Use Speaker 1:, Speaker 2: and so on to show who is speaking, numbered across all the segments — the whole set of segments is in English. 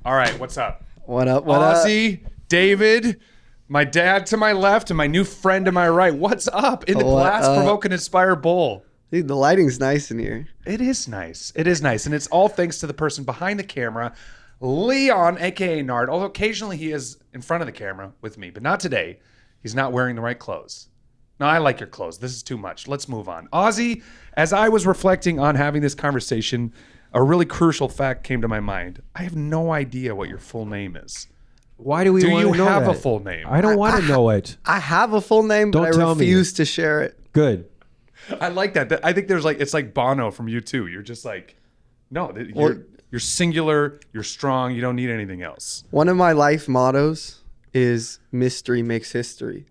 Speaker 1: All right, what's up?
Speaker 2: What up?
Speaker 1: Ozzy, David, my dad to my left, and my new friend to my right. What's up in the glass Provoke Inspire bowl?
Speaker 2: Dude, the lighting's nice in here.
Speaker 1: It is nice. It is nice. And it's all thanks to the person behind the camera, Leon, a.k.a. Nard. Although occasionally he is in front of the camera with me, but not today. He's not wearing the right clothes. No, I like your clothes. This is too much. Let's move on. Ozzy, as I was reflecting on having this conversation, a really crucial fact came to my mind. I have no idea what your full name is.
Speaker 3: Why do we want to know
Speaker 1: Do you have
Speaker 3: that?
Speaker 1: a full name?
Speaker 3: I don't want to know it.
Speaker 2: I have a full name, but
Speaker 3: Don't
Speaker 2: I
Speaker 3: tell me.
Speaker 2: refuse to share it.
Speaker 3: Good.
Speaker 1: I like that. I think there's it's like Bono from U2. You're just like, no, you're singular, you're strong, you don't need anything else.
Speaker 2: One of my life mottos is mystery makes history.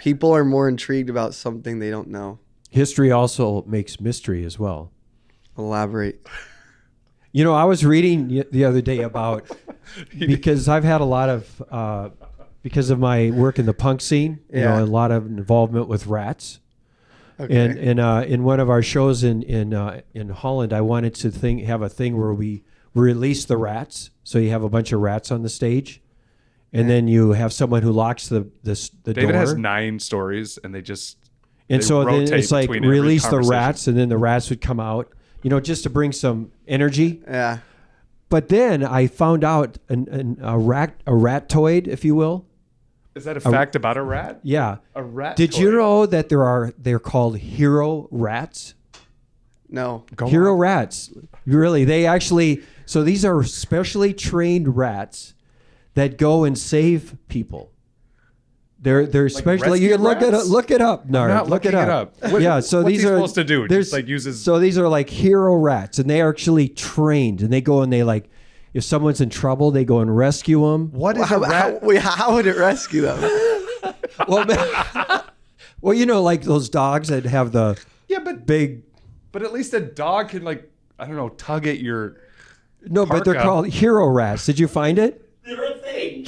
Speaker 2: People are more intrigued about something they don't know.
Speaker 3: History also makes mystery as well.
Speaker 2: Elaborate.
Speaker 3: You know, I was reading the other day about, because I've had a lot of, because of my work in the punk scene, you know, a lot of involvement with rats. Okay. And in one of our shows in Holland, I wanted to have a thing where we release the rats. So you have a bunch of rats on the stage, and then you have someone who locks the door.
Speaker 1: David has 9 stories, and
Speaker 3: then it's like release the rats, and then the rats would come out, you know, just to bring some energy.
Speaker 2: Yeah.
Speaker 3: But then I found out a ratoid, if you will.
Speaker 1: Is that a fact about a rat?
Speaker 3: Yeah.
Speaker 1: A rat.
Speaker 3: Did you know that they're called hero rats?
Speaker 2: No.
Speaker 3: Hero rats. Really, they actually. So these are specially trained rats that go and save people. They're specially. You can look it up, Nard.
Speaker 1: I'm not
Speaker 3: look it
Speaker 1: looking
Speaker 3: up.
Speaker 1: What,
Speaker 3: yeah. So
Speaker 1: what's
Speaker 3: these
Speaker 1: he
Speaker 3: are
Speaker 1: supposed to do. Just like uses.
Speaker 3: So these are like hero rats, and they are actually trained, and they go and they like. If someone's in trouble, they go and rescue them.
Speaker 1: What is a rat?
Speaker 2: How would it rescue them?
Speaker 3: Well, you know, like those dogs that have the big.
Speaker 1: But at least a dog can tug at your.
Speaker 3: No, but they're called hero rats. Did you find it?
Speaker 4: They're a thing.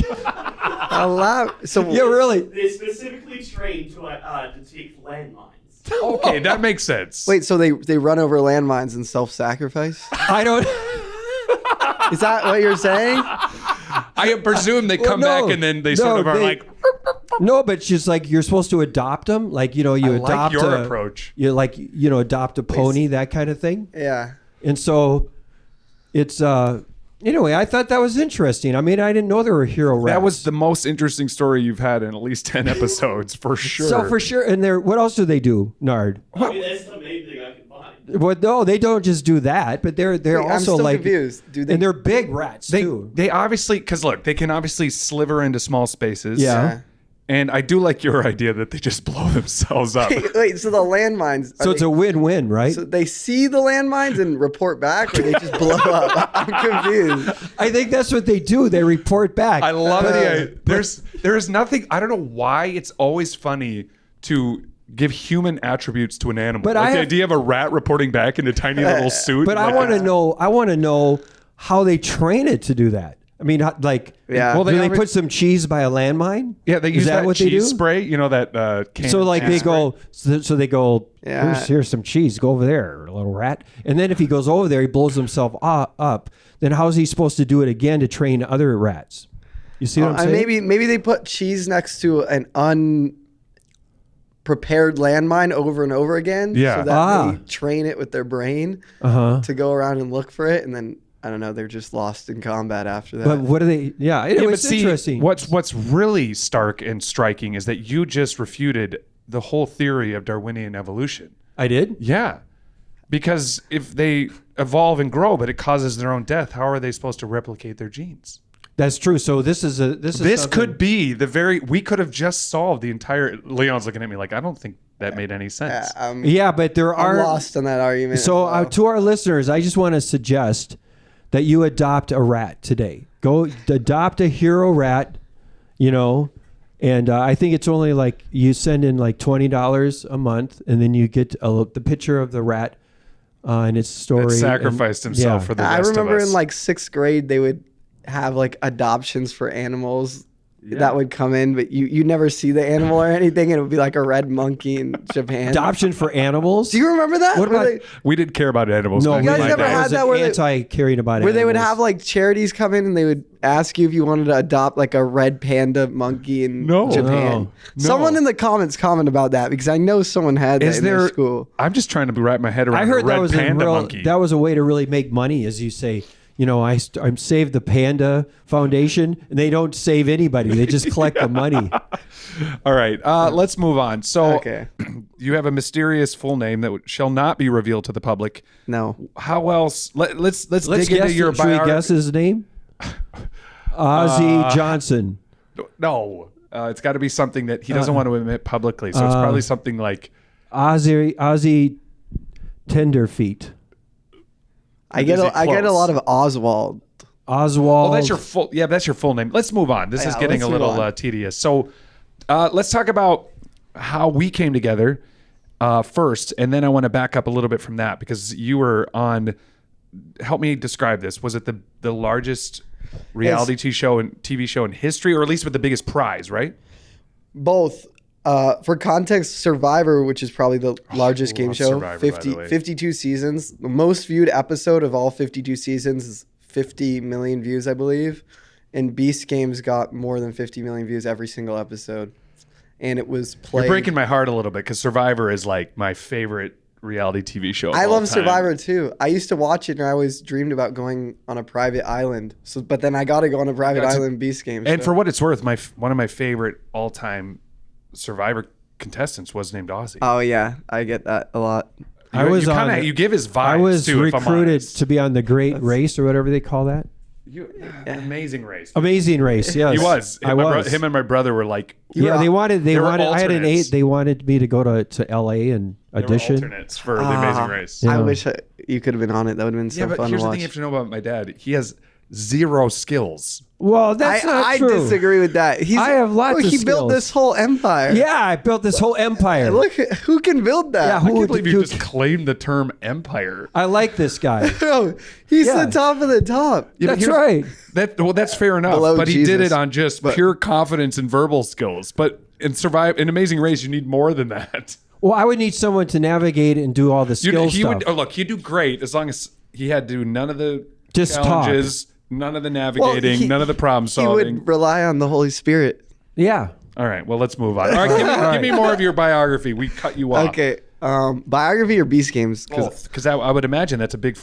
Speaker 2: So
Speaker 3: yeah, really.
Speaker 4: They're specifically trained to take landmines.
Speaker 1: Okay, that makes sense.
Speaker 2: Wait, so they run over landmines and self-sacrifice?
Speaker 3: I don't.
Speaker 2: Is that what you're saying?
Speaker 1: I presume they come back and then they sort of are like.
Speaker 3: No, but it's just like you're supposed to adopt them. Like, you know, you adopt
Speaker 1: your approach.
Speaker 3: You adopt a pony, that kind of thing.
Speaker 2: Yeah.
Speaker 3: And so it's anyway, I thought that was interesting. I mean, I didn't know there were hero rats.
Speaker 1: That was the most interesting story you've had in at least 10 episodes, for sure.
Speaker 3: So for sure. And what else do they do, Nard?
Speaker 4: I mean, that's the main thing I can find.
Speaker 3: Well, no, they don't just do that, but they're also
Speaker 2: I'm still
Speaker 3: like
Speaker 2: confused.
Speaker 3: and they're big rats too.
Speaker 1: They obviously, because look, they can obviously sliver into small spaces.
Speaker 3: Yeah.
Speaker 1: And I do like your idea that they just blow themselves up.
Speaker 2: Wait, so the landmines.
Speaker 3: So it's a win-win, right?
Speaker 2: So they see the landmines and report back, or they just blow up? I'm confused.
Speaker 3: I think that's what they do. They report back.
Speaker 1: I love it. There's nothing. I don't know why it's always funny to give human attributes to an animal.
Speaker 3: But
Speaker 1: the idea of a rat reporting back in a tiny little suit.
Speaker 3: But I want to know. I want to know how they train it to do that. I mean, like,
Speaker 2: well,
Speaker 3: do they put some cheese by a landmine?
Speaker 1: Yeah, they use that
Speaker 3: what
Speaker 1: cheese
Speaker 3: they do?
Speaker 1: spray. You know that can.
Speaker 3: So like they go, so they go.
Speaker 2: Yeah.
Speaker 3: Here's some cheese. Go over there, little rat. And then if he goes over there, he blows himself up. Then how is he supposed to do it again to train other rats? You see what I'm saying?
Speaker 2: Maybe they put cheese next to an unprepared landmine over and over again.
Speaker 1: Yeah.
Speaker 2: So that they train it with their brain to go around and look for it, and then. I don't know. They're just lost in combat after that.
Speaker 3: But what are they? Yeah, it's interesting.
Speaker 1: What's really stark and striking is that you just refuted the whole theory of Darwinian evolution.
Speaker 3: I did?
Speaker 1: Yeah, because if they evolve and grow, but it causes their own death, how are they supposed to replicate their genes?
Speaker 3: That's true. So this
Speaker 1: could be we could have just solved the entire. Leon's looking at me like I don't think that made any sense.
Speaker 3: Yeah, but I'm
Speaker 2: lost on that argument.
Speaker 3: So to our listeners, I just want to suggest that you adopt a rat today. Go adopt a hero rat, you know, and I think it's only like you send in like $20 a month, and then you get the picture of the rat and its story.
Speaker 1: That sacrificed himself for the rest of us.
Speaker 2: I remember in like 6th grade, they would have like adoptions for animals that would come in, but you never see the animal or anything, and it would be like a red monkey in Japan.
Speaker 3: Adoption for animals.
Speaker 2: Do you remember that?
Speaker 3: What about-
Speaker 1: We did care about animals.
Speaker 3: No,
Speaker 1: back
Speaker 2: you
Speaker 1: in
Speaker 2: guys
Speaker 1: my
Speaker 2: never
Speaker 1: day.
Speaker 2: had
Speaker 3: was
Speaker 2: that where they-
Speaker 3: anti-caring about
Speaker 2: Where
Speaker 3: animals.
Speaker 2: they would have like charities come in and they would ask you if you wanted to adopt like a red panda monkey in
Speaker 1: No.
Speaker 2: Japan.
Speaker 1: No.
Speaker 2: Someone in the comments comment about that because I know someone had that
Speaker 1: Is
Speaker 2: in their
Speaker 1: there?
Speaker 2: school.
Speaker 1: I'm just trying to wrap my head around
Speaker 3: I heard
Speaker 1: a red
Speaker 3: that was
Speaker 1: panda
Speaker 3: a real,
Speaker 1: monkey.
Speaker 3: that was a way to really make money, as you say. I'm saved the Panda Foundation, and they don't save anybody. They just collect the money.
Speaker 1: All right, let's move on. So,
Speaker 2: Okay.
Speaker 1: you have a mysterious full name that shall not be revealed to the public.
Speaker 2: No.
Speaker 1: How else? Let's
Speaker 3: Let's
Speaker 1: dig
Speaker 3: guess.
Speaker 1: into your
Speaker 3: Should we
Speaker 1: biography.
Speaker 3: guess his name? Ozzy Johnson.
Speaker 1: No, it's got to be something that he doesn't want to admit publicly. So it's probably something like
Speaker 3: Ozzy Tenderfeet.
Speaker 2: I get
Speaker 1: Is it
Speaker 2: a
Speaker 1: close?
Speaker 2: lot of Oswald.
Speaker 3: Oswald.
Speaker 1: Oh, that's your full. Yeah, that's your full name. Let's move on. This is
Speaker 2: Yeah,
Speaker 1: getting a
Speaker 2: let's move
Speaker 1: little
Speaker 2: on.
Speaker 1: tedious. So, let's talk about how we came together first, and then I want to back up a little bit from that because you were on. Help me describe this. Was it the largest reality TV show in history, or at least with the biggest prize? Right.
Speaker 2: Both. For context, Survivor, which is probably the largest game
Speaker 1: love
Speaker 2: show,
Speaker 1: Survivor, by the way.
Speaker 2: 52 seasons. The most viewed episode of all 52 seasons is 50 million views, I believe. And Beast Games got more than 50 million views every single episode. And it was played.
Speaker 1: You're breaking my heart a little bit because Survivor is like my favorite reality TV show. Of
Speaker 2: I
Speaker 1: all
Speaker 2: love
Speaker 1: time.
Speaker 2: Survivor too. I used to watch it and I always dreamed about going on a private island. So, but then I got to go on a private
Speaker 1: That's-
Speaker 2: island in Beast Games.
Speaker 1: And
Speaker 2: so.
Speaker 1: for what it's worth, one of my favorite all-time Survivor contestants was named Ozzy.
Speaker 2: Oh yeah, I get that a lot.
Speaker 1: You give his vibes
Speaker 3: I was
Speaker 1: too. if I'm
Speaker 3: recruited
Speaker 1: honest.
Speaker 3: to be on the Great Race or whatever they call that.
Speaker 1: Amazing race.
Speaker 3: Amazing Race. Yes,
Speaker 1: He was.
Speaker 3: I was.
Speaker 1: Him and my brother were like
Speaker 3: Yeah, they wanted.
Speaker 1: They were
Speaker 3: I had an
Speaker 1: alternates.
Speaker 3: They wanted me to go to L.A. and
Speaker 1: they were
Speaker 3: audition.
Speaker 1: alternates for the Amazing Race.
Speaker 3: Yeah.
Speaker 2: I wish you could have been on it. That would have been so
Speaker 1: Yeah, but
Speaker 2: fun
Speaker 1: here's
Speaker 2: to
Speaker 1: the
Speaker 2: watch.
Speaker 1: thing you have to know about my dad. He has zero skills.
Speaker 3: Well, that's not
Speaker 2: I
Speaker 3: true.
Speaker 2: disagree with that.
Speaker 3: I have lots
Speaker 2: look,
Speaker 3: of
Speaker 2: he built
Speaker 3: skills.
Speaker 2: this whole empire.
Speaker 3: Yeah, I built this whole empire.
Speaker 2: Look, who can build that?
Speaker 3: Yeah,
Speaker 1: I
Speaker 3: who
Speaker 1: can't
Speaker 3: would
Speaker 1: believe you
Speaker 3: do-
Speaker 1: just claimed the term empire.
Speaker 3: I like this guy.
Speaker 2: Bro, he's
Speaker 3: Yeah.
Speaker 2: the top of the top.
Speaker 1: Yeah, but
Speaker 3: That's
Speaker 1: here's-
Speaker 3: right.
Speaker 1: That's fair enough.
Speaker 2: Below
Speaker 1: But he did
Speaker 2: Jesus.
Speaker 1: it on just pure confidence and verbal skills. But in Amazing Race, you need more than that.
Speaker 3: Well, I would need someone to navigate and do all the skill
Speaker 1: He
Speaker 3: stuff.
Speaker 1: would look. He'd do great as long as he had to do none of the
Speaker 3: Just
Speaker 1: challenges, none of the navigating, none of the problem
Speaker 2: He
Speaker 1: solving.
Speaker 2: would rely on the Holy Spirit.
Speaker 3: Yeah.
Speaker 1: All right, well, let's move on. All right, give me more of your biography. We cut you off.
Speaker 2: Okay, biography or Beast Games?
Speaker 1: Because I would imagine that's a big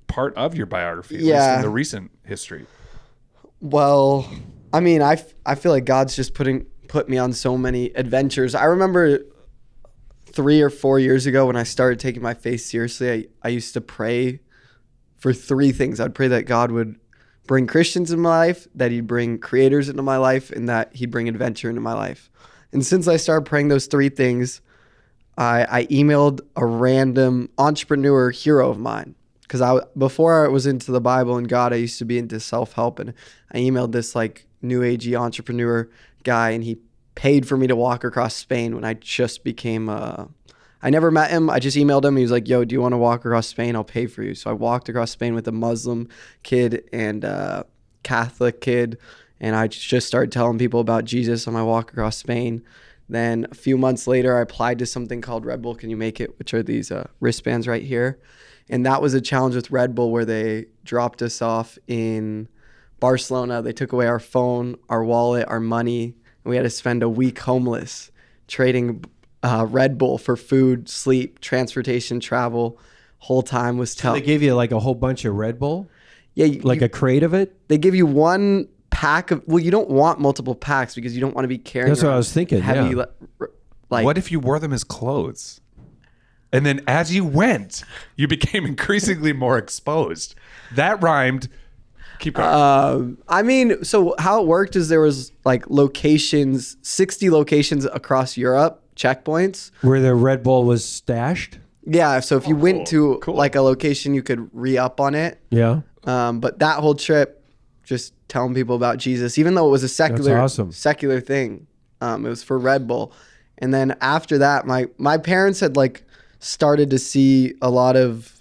Speaker 1: part of your biography, at least
Speaker 2: Yeah.
Speaker 1: in the recent history.
Speaker 2: Well, I mean, I feel like God's just put me on so many adventures. I remember 3 or 4 years ago when I started taking my faith seriously, I used to pray for 3 things. I'd pray that God would bring Christians in my life, that he'd bring creators into my life, and that he'd bring adventure into my life. And since I started praying those 3 things, I emailed a random entrepreneur hero of mine. Because before I was into the Bible and God, I used to be into self-help. And I emailed this like new agey entrepreneur guy, and he paid for me to walk across Spain when I just became I never met him. I just emailed him. He was like, yo, do you want to walk across Spain? I'll pay for you. So I walked across Spain with a Muslim kid and a Catholic kid. And I just started telling people about Jesus on my walk across Spain. Then a few months later, I applied to something called Red Bull Can You Make It, which are these wristbands right here. And that was a challenge with Red Bull where they dropped us off in Barcelona. They took away our phone, our wallet, our money. And we had to spend a week homeless trading Red Bull for food, sleep, transportation, travel. Whole time was
Speaker 3: They gave you like a whole bunch of Red Bull,
Speaker 2: yeah,
Speaker 3: like a crate of it.
Speaker 2: they give you one pack of. Well, you don't want multiple packs because you don't want to be carrying.
Speaker 3: That's what I
Speaker 2: around
Speaker 3: was thinking,
Speaker 2: Heavy,
Speaker 3: yeah.
Speaker 2: like
Speaker 1: What if you wore them as clothes? And then as you went, you became increasingly more exposed. That rhymed. Keep going.
Speaker 2: I mean, so how it worked is there was like locations, 60 locations across Europe, checkpoints.
Speaker 3: Where the Red Bull was stashed.
Speaker 2: Yeah, so if you went to
Speaker 1: Cool.
Speaker 2: like a location, you could re-up on it.
Speaker 3: Yeah.
Speaker 2: But that whole trip, just telling people about Jesus, even though it was a secular,
Speaker 3: awesome.
Speaker 2: secular thing, it was for Red Bull. And then after that, my parents had like started to see a lot of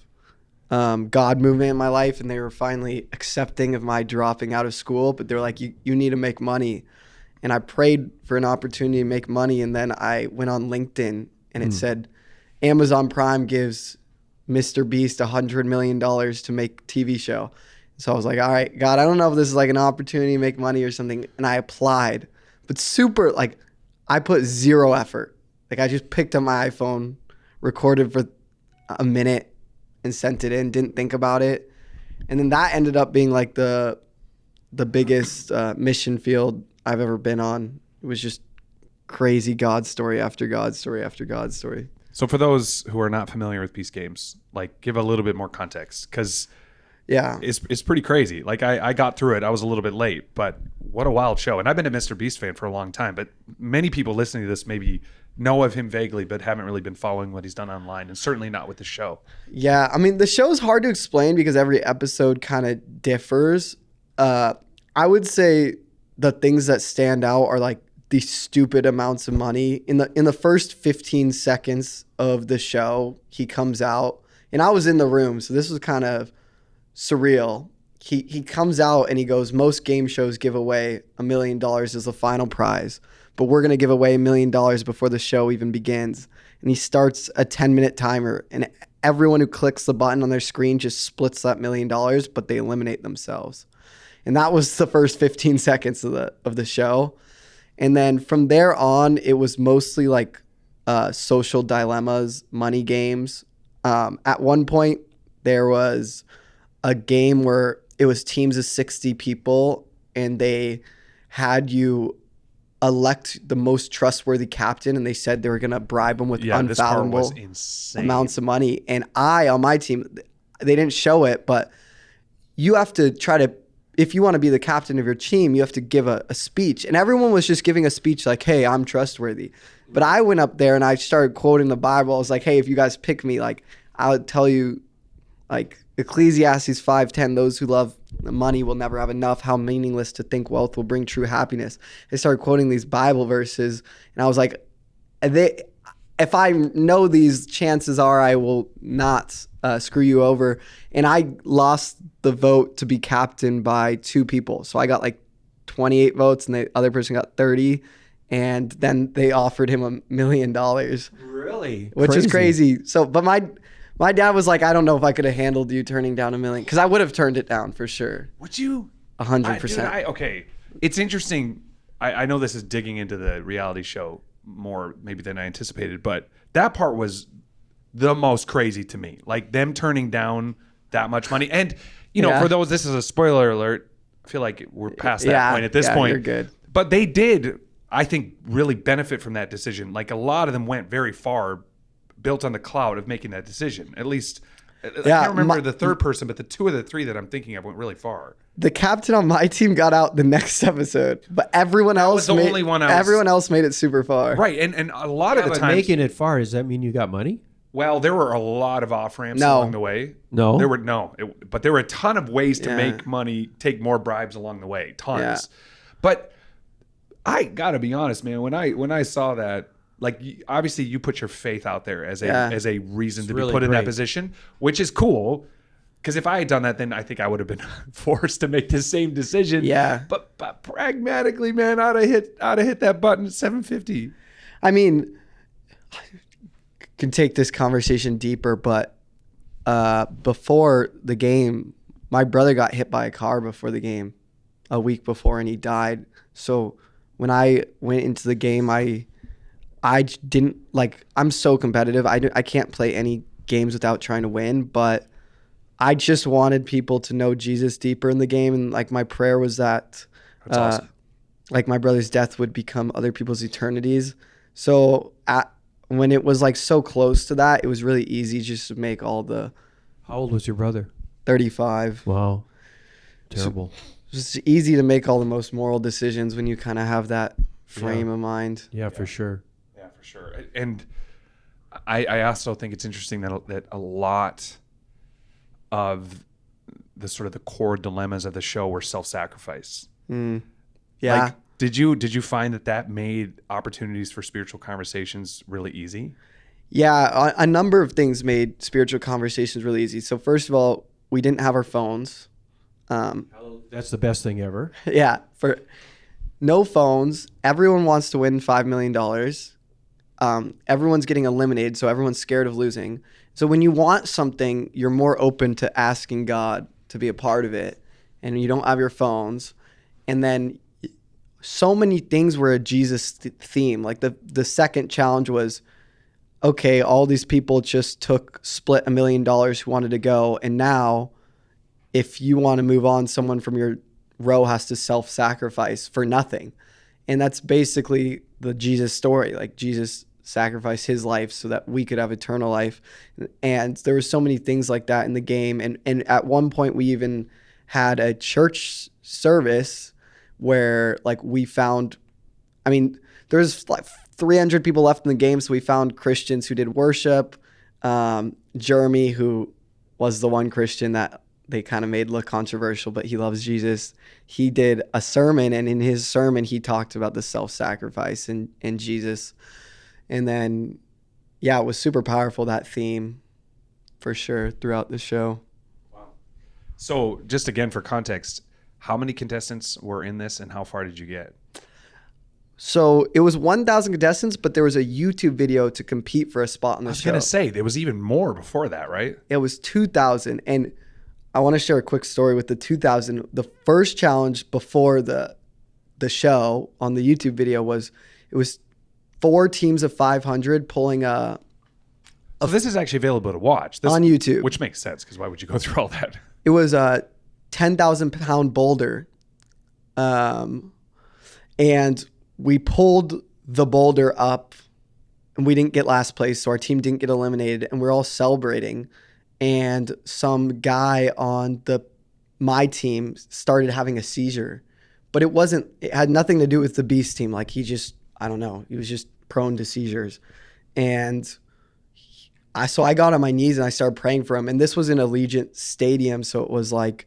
Speaker 2: God movement in my life, and they were finally accepting of my dropping out of school. But they're like, you need to make money. and I prayed for an opportunity to make money. And then I went on LinkedIn and it said Amazon Prime gives Mr. Beast $100 million to make a TV show. So I was like, all right, God, I don't know if this is like an opportunity to make money or something. And I applied, but super, like, I put zero effort. Like, I just picked up my iPhone, recorded for a minute and sent it in, didn't think about it. And then that ended up being like the biggest mission field I've ever been on. It was just crazy God story after God story after God story.
Speaker 1: So for those who are not familiar with Peace Games, like, give a little bit more context, because
Speaker 2: yeah,
Speaker 1: it's pretty crazy. Like, I got through it. I was a little bit late, but what a wild show. And I've been a Mr. Beast fan for a long time, but many people listening to this maybe know of him vaguely, but haven't really been following what he's done online, and certainly not with the show.
Speaker 2: Yeah, I mean, the show's hard to explain because every episode kind of differs. I would say the things that stand out are like the stupid amounts of money. In the first 15 seconds of the show, he comes out, and I was in the room, so this was kind of surreal. He comes out and he goes, most game shows give away $1 million as the final prize, but we're going to give away $1 million before the show even begins. And he starts a 10-minute timer, and everyone who clicks the button on their screen just splits that $1 million, but they eliminate themselves. And that was the first 15 seconds of the show. And then from there on, it was mostly like social dilemmas, money games. At one point, there was a game where it was teams of 60 people, and they had you elect the most trustworthy captain, and they said they were going to bribe him with unfathomable amounts of money. And on my team, they didn't show it, but you have to try to, if you want to be the captain of your team, you have to give a speech. And everyone was just giving a speech like, hey, I'm trustworthy. But I went up there and I started quoting the Bible. I was like, hey, if you guys pick me, like, I would tell you, like, Ecclesiastes 5:10, those who love money will never have enough. How meaningless to think wealth will bring true happiness. I started quoting these Bible verses, and I was like, if I know these, chances are I will not screw you over. And I lost the vote to be captain by 2 people. So I got like 28 votes, and the other person got 30. And then they offered him $1 million.
Speaker 3: Really?
Speaker 2: Which is crazy. So, but my dad was like, I don't know if I could have handled you turning down $1 million, because I would have turned it down for sure.
Speaker 1: Would you?
Speaker 2: 100%.
Speaker 1: Okay. It's interesting. I know this is digging into the reality show more maybe than I anticipated, but that part was the most crazy to me. Like, them turning down that much money. And, for those, this is a spoiler alert. I feel like we're past that point at this point.
Speaker 2: You're good.
Speaker 1: But they did, I think, really benefit from that decision. Like, a lot of them went very far, built on the cloud of making that decision. At least, I can't remember the third person, but the 2 of the 3 that I'm thinking of went really far.
Speaker 2: The captain on my team got out the next episode, but everyone else made it super far.
Speaker 1: Right, and a lot of the times,
Speaker 3: making it far, does that mean you got money?
Speaker 1: Well, there were a lot of off ramps along the way.
Speaker 3: No,
Speaker 1: but there were a ton of ways to make money, take more bribes along the way, tons. Yeah. But I gotta be honest, man. When I saw that, like, obviously you put your faith out there as a reason to be put in that position, which is cool. Because if I had done that, then I think I would have been forced to make the same decision.
Speaker 2: Yeah.
Speaker 1: But pragmatically, man, I'd have hit that button at 750.
Speaker 2: I mean, can take this conversation deeper, but before the game, my brother got hit by a car before the game, a week before, and he died. So when I went into the game, I didn't, like, I'm so competitive. I can't play any games without trying to win, but I just wanted people to know Jesus deeper in the game. And like, my prayer was that
Speaker 1: awesome.
Speaker 2: Like, my brother's death would become other people's eternities. So when it was like so close to that, it was really easy just to make all the.
Speaker 3: How old was your brother?
Speaker 2: 35.
Speaker 3: Wow. Terrible.
Speaker 2: So it's easy to make all the most moral decisions when you kind of have that frame of mind.
Speaker 3: Yeah, for sure.
Speaker 1: Yeah, for sure. And I also think it's interesting that a lot of the sort of the core dilemmas of the show were self-sacrifice.
Speaker 2: Yeah.
Speaker 1: Like, did you find that made opportunities for spiritual conversations really easy?
Speaker 2: Yeah, a number of things made spiritual conversations really easy. So first of all, we didn't have our phones.
Speaker 3: That's the best thing ever.
Speaker 2: Yeah. no phones. Everyone wants to win $5 million. Everyone's getting eliminated, so everyone's scared of losing. So when you want something, you're more open to asking God to be a part of it, and you don't have your phones. And then so many things were a Jesus theme. Like the second challenge was, okay, all these people just split $1 million who wanted to go, and now if you want to move on, someone from your row has to self-sacrifice for nothing. And that's basically the Jesus story. Like Jesus sacrificed his life so that we could have eternal life. And there were so many things like that in the game. And at one point we even had a church service where like we found, I mean, there's like 300 people left in the game. So we found Christians who did worship. Jeremy, who was the one Christian that they kind of made look controversial, but he loves Jesus. He did a sermon, and in his sermon, he talked about the self-sacrifice and Jesus. And then, yeah, it was super powerful, that theme, for sure, throughout the show.
Speaker 1: Wow. So just again, for context, how many contestants were in this and how far did you get?
Speaker 2: So it was 1,000 contestants, but there was a YouTube video to compete for a spot on the show.
Speaker 1: I was going to say, there was even more before that, right?
Speaker 2: It was 2,000. And I want to share a quick story with the 2,000. The first challenge before the show on the YouTube video was 4 teams of 500 pulling a.
Speaker 1: So this is actually available to watch
Speaker 2: on YouTube,
Speaker 1: which makes sense because why would you go through all that?
Speaker 2: It was a 10,000 pound boulder, and we pulled the boulder up, and we didn't get last place, so our team didn't get eliminated, and we're all celebrating. And some guy on my team started having a seizure, but it had nothing to do with the Beast team. Like he was just prone to seizures. And so I got on my knees and I started praying for him. And this was in Allegiant Stadium. So it was like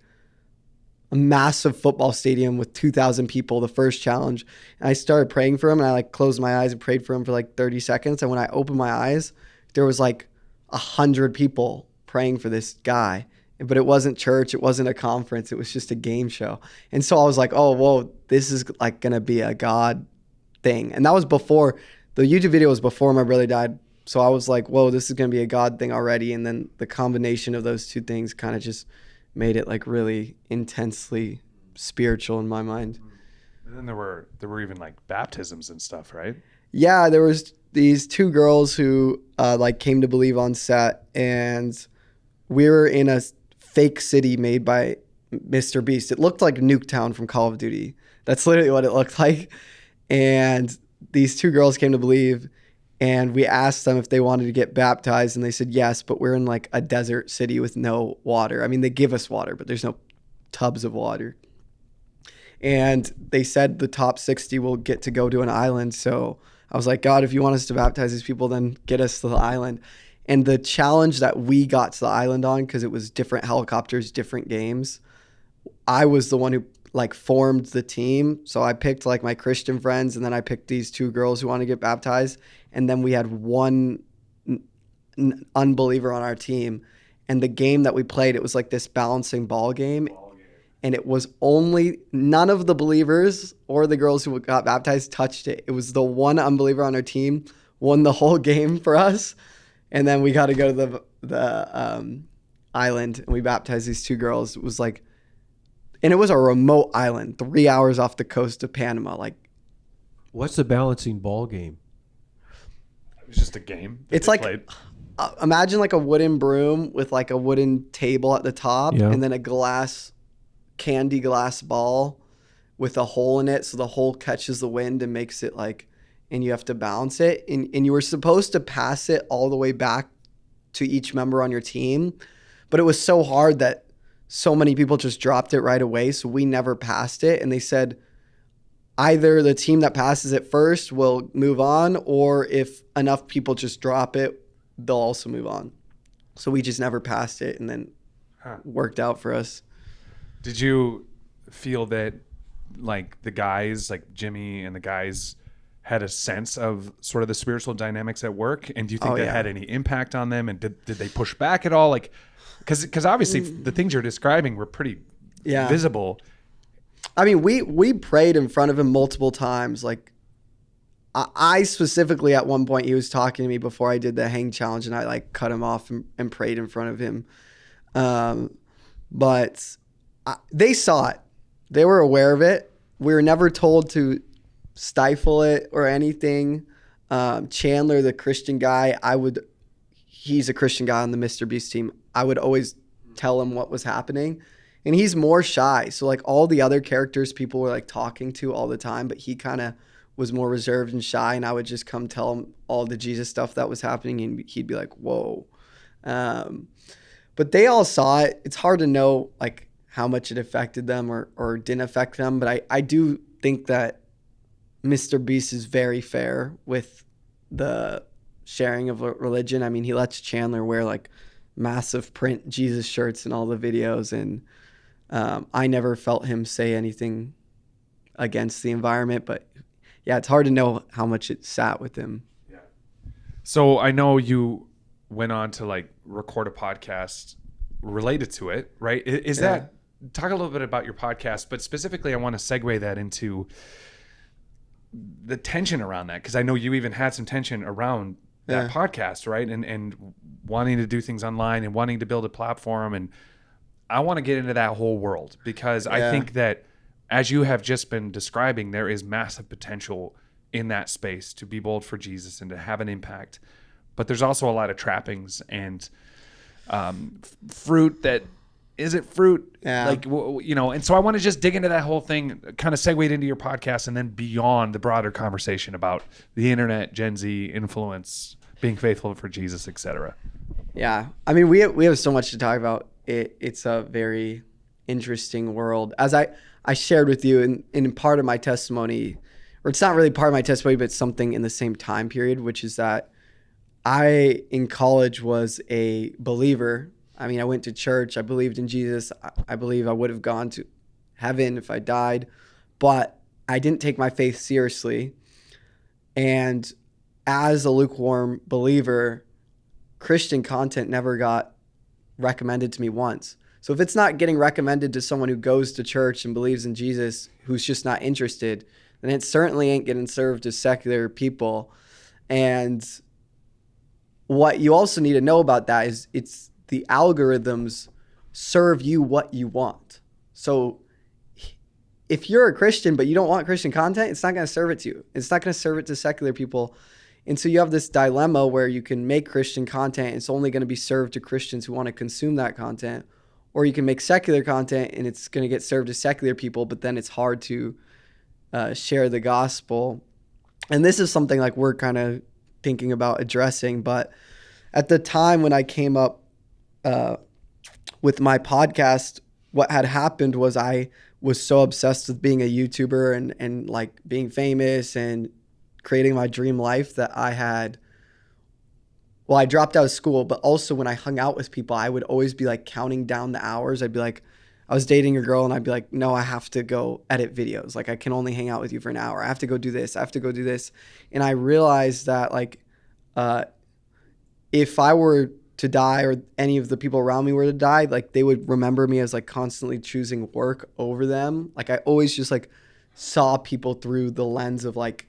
Speaker 2: a massive football stadium with 2,000 people, the first challenge. And I started praying for him, and I like closed my eyes and prayed for him for like 30 seconds. And when I opened my eyes, there was like 100 people praying for this guy. But it wasn't church. It wasn't a conference. It was just a game show. And so I was like, oh, whoa, this is like going to be a God thing. And that was before, the YouTube video was before my brother died. So I was like, whoa, this is going to be a God thing already. And then the combination of those two things kind of just made it like really intensely spiritual in my mind.
Speaker 1: And then there were even like baptisms and stuff, right?
Speaker 2: Yeah, there was these 2 girls who like came to believe on set, and we were in a fake city made by Mr. Beast. It looked like Nuketown from Call of Duty. That's literally what it looked like. And these 2 girls came to believe, and we asked them if they wanted to get baptized, and they said yes, but we're in like a desert city with no water. I mean, they give us water, but there's no tubs of water. And they said the top 60 will get to go to an island. So I was like, God, if you want us to baptize these people, then get us to the island. And the challenge that we got to the island on, because it was different helicopters, different games, I was the one who like formed the team. So I picked like my Christian friends, and then I picked these 2 girls who want to get baptized. And then we had one unbeliever on our team. And the game that we played, it was like this balancing ball game. And it was only none of the believers or the girls who got baptized touched it. It was the one unbeliever on our team won the whole game for us. And then we got to go to the island, and we baptized these 2 girls. It was like, and it was a remote island, 3 hours off the coast of Panama. Like,
Speaker 3: what's the balancing ball game?
Speaker 1: It was just a game.
Speaker 2: It's like, imagine like a wooden broom with like a wooden table at the top, and then a candy glass ball with a hole in it, so the hole catches the wind and makes it like, and you have to balance it, and you were supposed to pass it all the way back to each member on your team, but it was so hard that so many people just dropped it right away, so we never passed it. And they said either the team that passes it first will move on, or if enough people just drop it, they'll also move on. So we just never passed it, and then worked out for us.
Speaker 1: Did you feel that like the guys, like Jimmy and the guys, had a sense of sort of the spiritual dynamics at work? And do you think that had any impact on them? And did they push back at all? Like, because obviously the things you're describing were pretty visible.
Speaker 2: I mean, we prayed in front of him multiple times. Like, I specifically at one point, he was talking to me before I did the hang challenge, and I like cut him off and prayed in front of him. But they saw it. They were aware of it. We were never told to stifle it or anything. Chandler, the Christian guy, he's a Christian guy on the Mr. Beast team. I would always tell him what was happening. And he's more shy. So like all the other characters people were like talking to all the time, but he kind of was more reserved and shy. And I would just come tell him all the Jesus stuff that was happening. And he'd be like, whoa. But they all saw it. It's hard to know like how much it affected them or didn't affect them. But I do think that Mr. Beast is very fair with the sharing of religion. I mean, he lets Chandler wear like massive print Jesus shirts in all the videos. And I never felt him say anything against the environment. But yeah, it's hard to know how much it sat with him.
Speaker 1: Yeah. So I know you went on to like record a podcast related to it, right? Is that, talk a little bit about your podcast, but specifically I want to segue that into the tension around that, because I know you even had some tension around that podcast, right? And wanting to do things online and wanting to build a platform. And I want to get into that whole world, because I think that, as you have just been describing, there is massive potential in that space to be bold for Jesus and to have an impact. But there's also a lot of trappings and fruit that isn't fruit. Like, you know, and so I want to just dig into that whole thing, kind of segue into your podcast, and then beyond the broader conversation about the internet, Gen Z influence, being faithful for Jesus, etc.
Speaker 2: Yeah. I mean, we have so much to talk about. It's a very interesting world. As I shared with you in part of my testimony, or it's not really part of my testimony, but it's something in the same time period, which is that I, in college, was a believer. I mean, I went to church. I believed in Jesus. I believe I would have gone to heaven if I died, but I didn't take my faith seriously. And as a lukewarm believer, Christian content never got recommended to me once. So if it's not getting recommended to someone who goes to church and believes in Jesus, who's just not interested, then it certainly ain't getting served to secular people. And what you also need to know about that is it's the algorithms serve you what you want. So if you're a Christian but you don't want Christian content, it's not going to serve it to you. It's not going to serve it to secular people. And so you have this dilemma where you can make Christian content. It's only going to be served to Christians who want to consume that content. Or you can make secular content and it's going to get served to secular people, but then it's hard to share the gospel. And this is something like we're kind of thinking about addressing. But at the time when I came up with my podcast, what had happened was I was so obsessed with being a YouTuber and like being famous and creating my dream life that I dropped out of school, but also when I hung out with people, I would always be like counting down the hours. I'd be like, I was dating a girl and I'd be like, no, I have to go edit videos. Like I can only hang out with you for an hour. I have to go do this. I have to go do this. And I realized that like, if I were to die or any of the people around me were to die, like they would remember me as like constantly choosing work over them. Like I always just like saw people through the lens of like,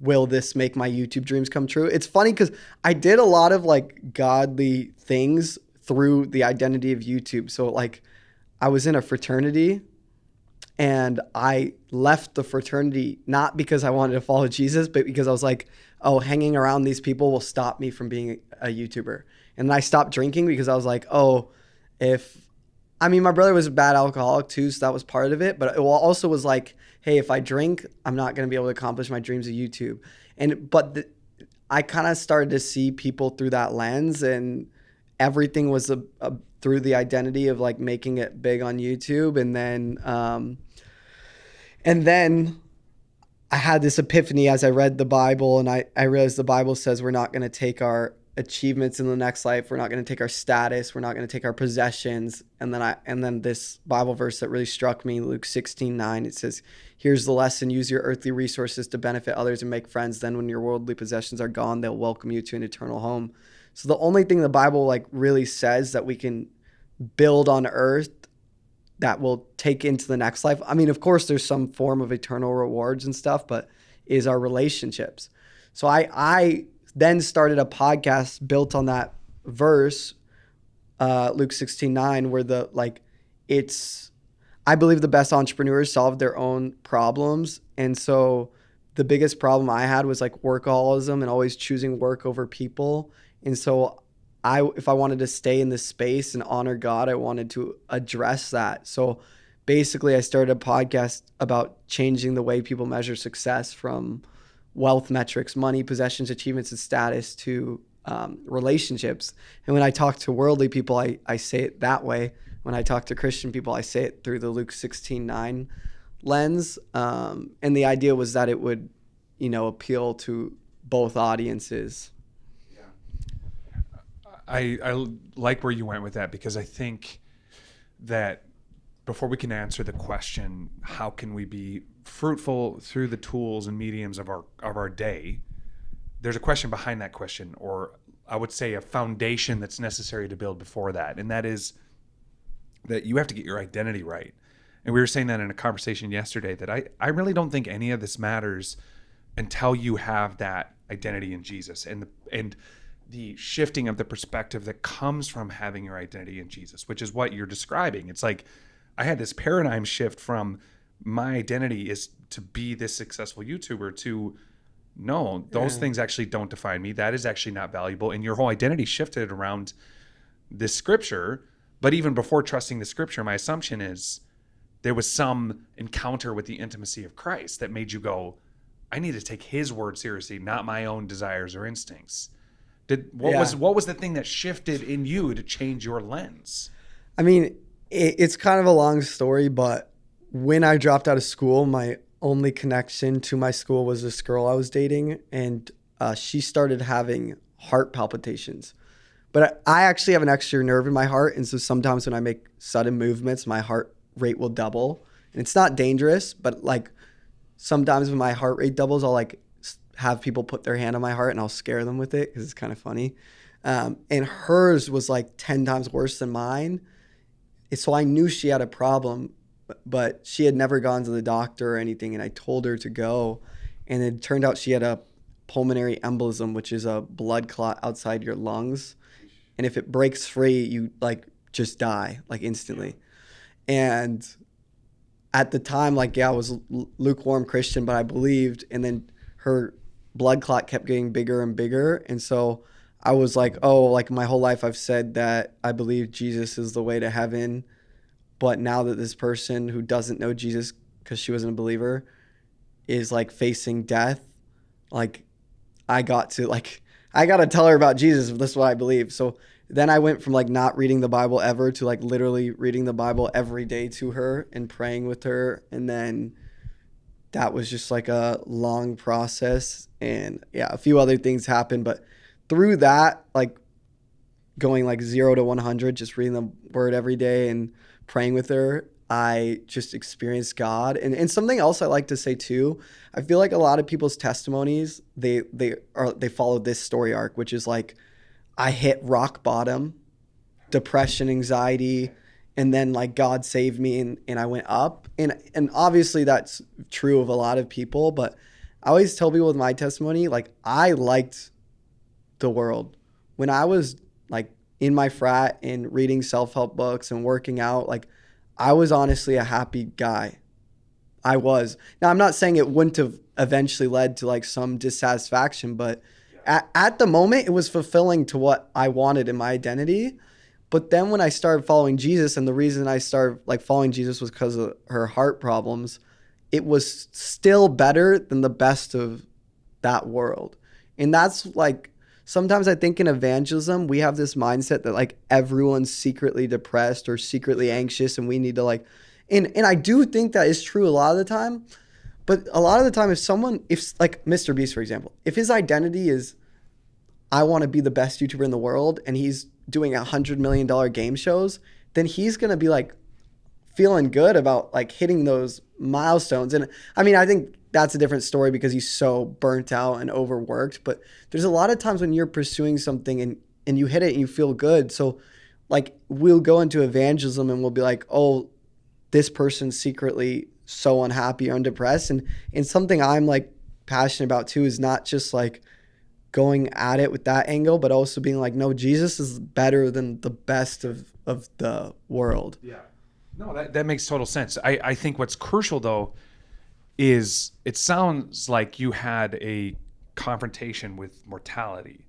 Speaker 2: will this make my YouTube dreams come true? It's funny because I did a lot of like godly things through the identity of YouTube. So like I was in a fraternity and I left the fraternity not because I wanted to follow Jesus, but because I was like, oh, hanging around these people will stop me from being a YouTuber. And then I stopped drinking because I was like, oh, my brother was a bad alcoholic too, so that was part of it. But it also was like, hey, if I drink, I'm not going to be able to accomplish my dreams of YouTube. I kind of started to see people through that lens, and everything was through the identity of like making it big on YouTube. And then I had this epiphany as I read the Bible, and I realized the Bible says we're not going to take our achievements in the next life. We're not going to take our status. We're not going to take our possessions. And then this Bible verse that really struck me, Luke 16:9, it says, here's the lesson: use your earthly resources to benefit others and make friends. Then when your worldly possessions are gone, they'll welcome you to an eternal home. So the only thing the Bible like really says that we can build on earth that will take into the next life. I mean, of course, there's some form of eternal rewards and stuff, but is our relationships. So I then started a podcast built on that verse, Luke 16:9, where I believe the best entrepreneurs solve their own problems. And so the biggest problem I had was like workaholism and always choosing work over people. And so if I wanted to stay in this space and honor God, I wanted to address that. So basically I started a podcast about changing the way people measure success from wealth metrics, money, possessions, achievements, and status to relationships. And when I talk to worldly people, I say it that way. When I talk to Christian people, I say it through the Luke 16:9 lens. And the idea was that it would, appeal to both audiences.
Speaker 1: I like where you went with that, because I think that before we can answer the question, how can we be fruitful through the tools and mediums of our day, there's a question behind that question, or I would say a foundation that's necessary to build before that. And that is that you have to get your identity right. And we were saying that in a conversation yesterday, that I really don't think any of this matters until you have that identity in Jesus and the shifting of the perspective that comes from having your identity in Jesus, which is what you're describing. It's like I had this paradigm shift from my identity is to be this successful YouTuber to no, those things actually don't define me. That is actually not valuable. And your whole identity shifted around this scripture. But even before trusting the scripture, my assumption is there was some encounter with the intimacy of Christ that made you go, I need to take his word seriously, not my own desires or instincts. What was the thing that shifted in you to change your lens?
Speaker 2: I mean, it's kind of a long story, but when I dropped out of school, my only connection to my school was this girl I was dating, and she started having heart palpitations. But I actually have an extra nerve in my heart, and so sometimes when I make sudden movements, my heart rate will double. And it's not dangerous, but like sometimes when my heart rate doubles, I'll like have people put their hand on my heart and I'll scare them with it because it's kind of funny. And hers was like 10 times worse than mine. So I knew she had a problem, but she had never gone to the doctor or anything. And I told her to go. And it turned out she had a pulmonary embolism, which is a blood clot outside your lungs. And if it breaks free, you like just die like instantly. And at the time, like, I was lukewarm Christian, but I believed. And then her blood clot kept getting bigger and bigger. And so I was like, oh, like my whole life I've said that I believe Jesus is the way to heaven. But now that this person who doesn't know Jesus because she wasn't a believer is like facing death, like I got to tell her about Jesus if this is what I believe. So then I went from like not reading the Bible ever to like literally reading the Bible every day to her and praying with her. And then that was just like a long process. And yeah, a few other things happened. But through that, like going like 0 to 100, just reading the word every day and praying with her, I just experienced God. And something else I like to say too, I feel like a lot of people's testimonies, they follow this story arc, which is like, I hit rock bottom, depression, anxiety, and then like God saved me and I went up. And obviously that's true of a lot of people, but I always tell people with my testimony, like I liked the world. When I was like in my frat and reading self-help books and working out, like I was honestly a happy guy. I was. Now I'm not saying it wouldn't have eventually led to like some dissatisfaction, but at the moment it was fulfilling to what I wanted in my identity. But then when I started following Jesus, and the reason I started like following Jesus was because of her heart problems, it was still better than the best of that world. And that's like, sometimes I think in evangelism, we have this mindset that like everyone's secretly depressed or secretly anxious and we need to like, and I do think that is true a lot of the time. But a lot of the time, if like Mr. Beast, for example, if his identity is, I want to be the best YouTuber in the world, and he's doing $100 million game shows, then he's going to be like feeling good about like hitting those milestones. And I mean, I think that's a different story because he's so burnt out and overworked. But there's a lot of times when you're pursuing something and you hit it and you feel good. So like we'll go into evangelism and we'll be like, oh, this person's secretly so unhappy or depressed. And something I'm like passionate about too is not just like going at it with that angle, but also being like, no, Jesus is better than the best of the world.
Speaker 1: Yeah. No, that makes total sense. I think what's crucial though is it sounds like you had a confrontation with mortality,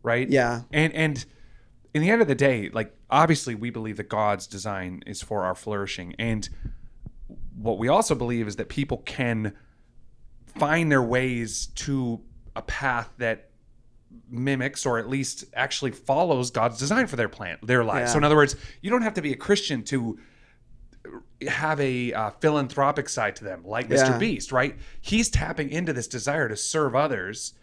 Speaker 1: right?
Speaker 2: Yeah.
Speaker 1: And in the end of the day, like obviously we believe that God's design is for our flourishing. And what we also believe is that people can find their ways to a path that mimics or at least actually follows God's design for their lives.
Speaker 2: Yeah.
Speaker 1: So in other words, you don't have to be a Christian to have a philanthropic side to them, like Mr. Beast, right? He's tapping into this desire to serve others,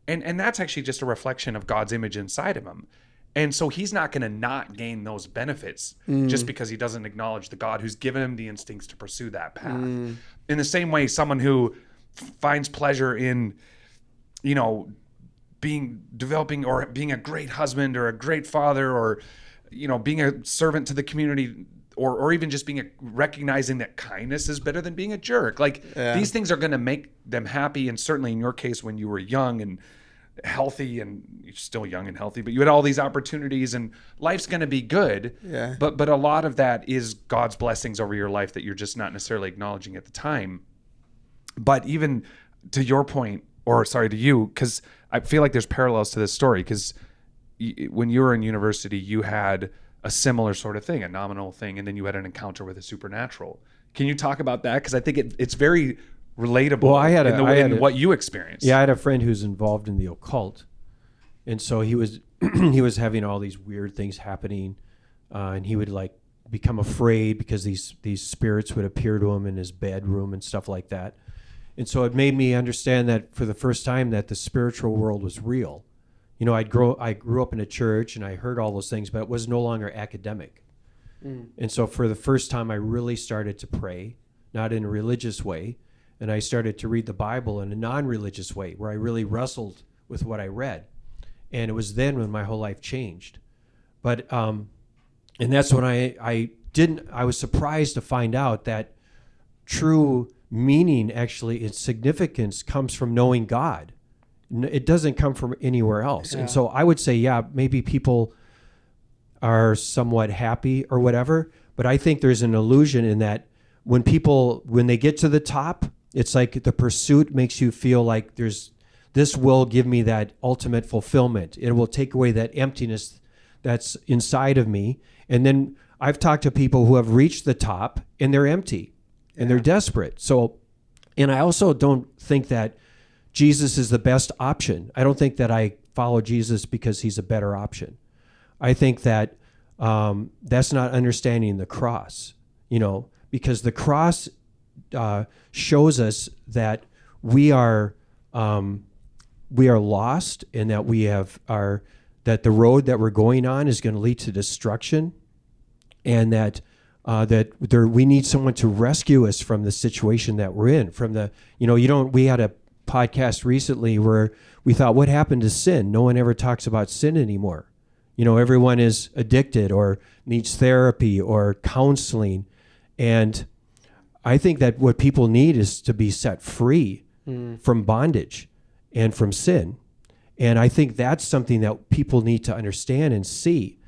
Speaker 1: and that's actually just a reflection of God's image inside of him. And so he's not going to not gain those benefits just because he doesn't acknowledge the God who's given him the instincts to pursue that path. In the same way, someone who finds pleasure in, developing or being a great husband or a great father or, being a servant to the community, or even just recognizing that kindness is better than being a jerk. Like these things are going to make them happy. And certainly in your case, when you were young and healthy, and you're still young and healthy, but you had all these opportunities and life's going to be good.
Speaker 2: Yeah.
Speaker 1: But a lot of that is God's blessings over your life that you're just not necessarily acknowledging at the time. But even to your point, to you, because I feel like there's parallels to this story, because when you were in university, you had a similar sort of thing, a nominal thing, and then you had an encounter with a supernatural. Can you talk about that? Because I think it's very relatable in what you experienced.
Speaker 3: Yeah, I had a friend who's involved in the occult, and so he was he was having all these weird things happening, and he would like become afraid because these spirits would appear to him in his bedroom and stuff like that. And so it made me understand that for the first time that the spiritual world was real. I grew up in a church and I heard all those things, but it was no longer academic. And so for the first time, I really started to pray, not in a religious way. And I started to read the Bible in a non-religious way, where I really wrestled with what I read. And it was then when my whole life changed. But, and that's when I was surprised to find out that true meaning, actually, its significance comes from knowing God. It doesn't come from anywhere else. Yeah. And so I would say, maybe people are somewhat happy or whatever, but I think there's an illusion in that when they get to the top, it's like the pursuit makes you feel like this will give me that ultimate fulfillment. It will take away that emptiness that's inside of me. And then I've talked to people who have reached the top and they're empty and they're desperate. So, and I also don't think that Jesus is the best option. I don't think that I follow Jesus because he's a better option. I think that that's not understanding the cross, because the cross shows us that we are lost, and that that the road that we're going on is going to lead to destruction, and that we need someone to rescue us from the situation that we're in. We had a podcast recently where we thought, what happened to sin? No one ever talks about sin anymore. Everyone is addicted or needs therapy or counseling. And I think that what people need is to be set free from bondage and from sin. And I think that's something that people need to understand and see.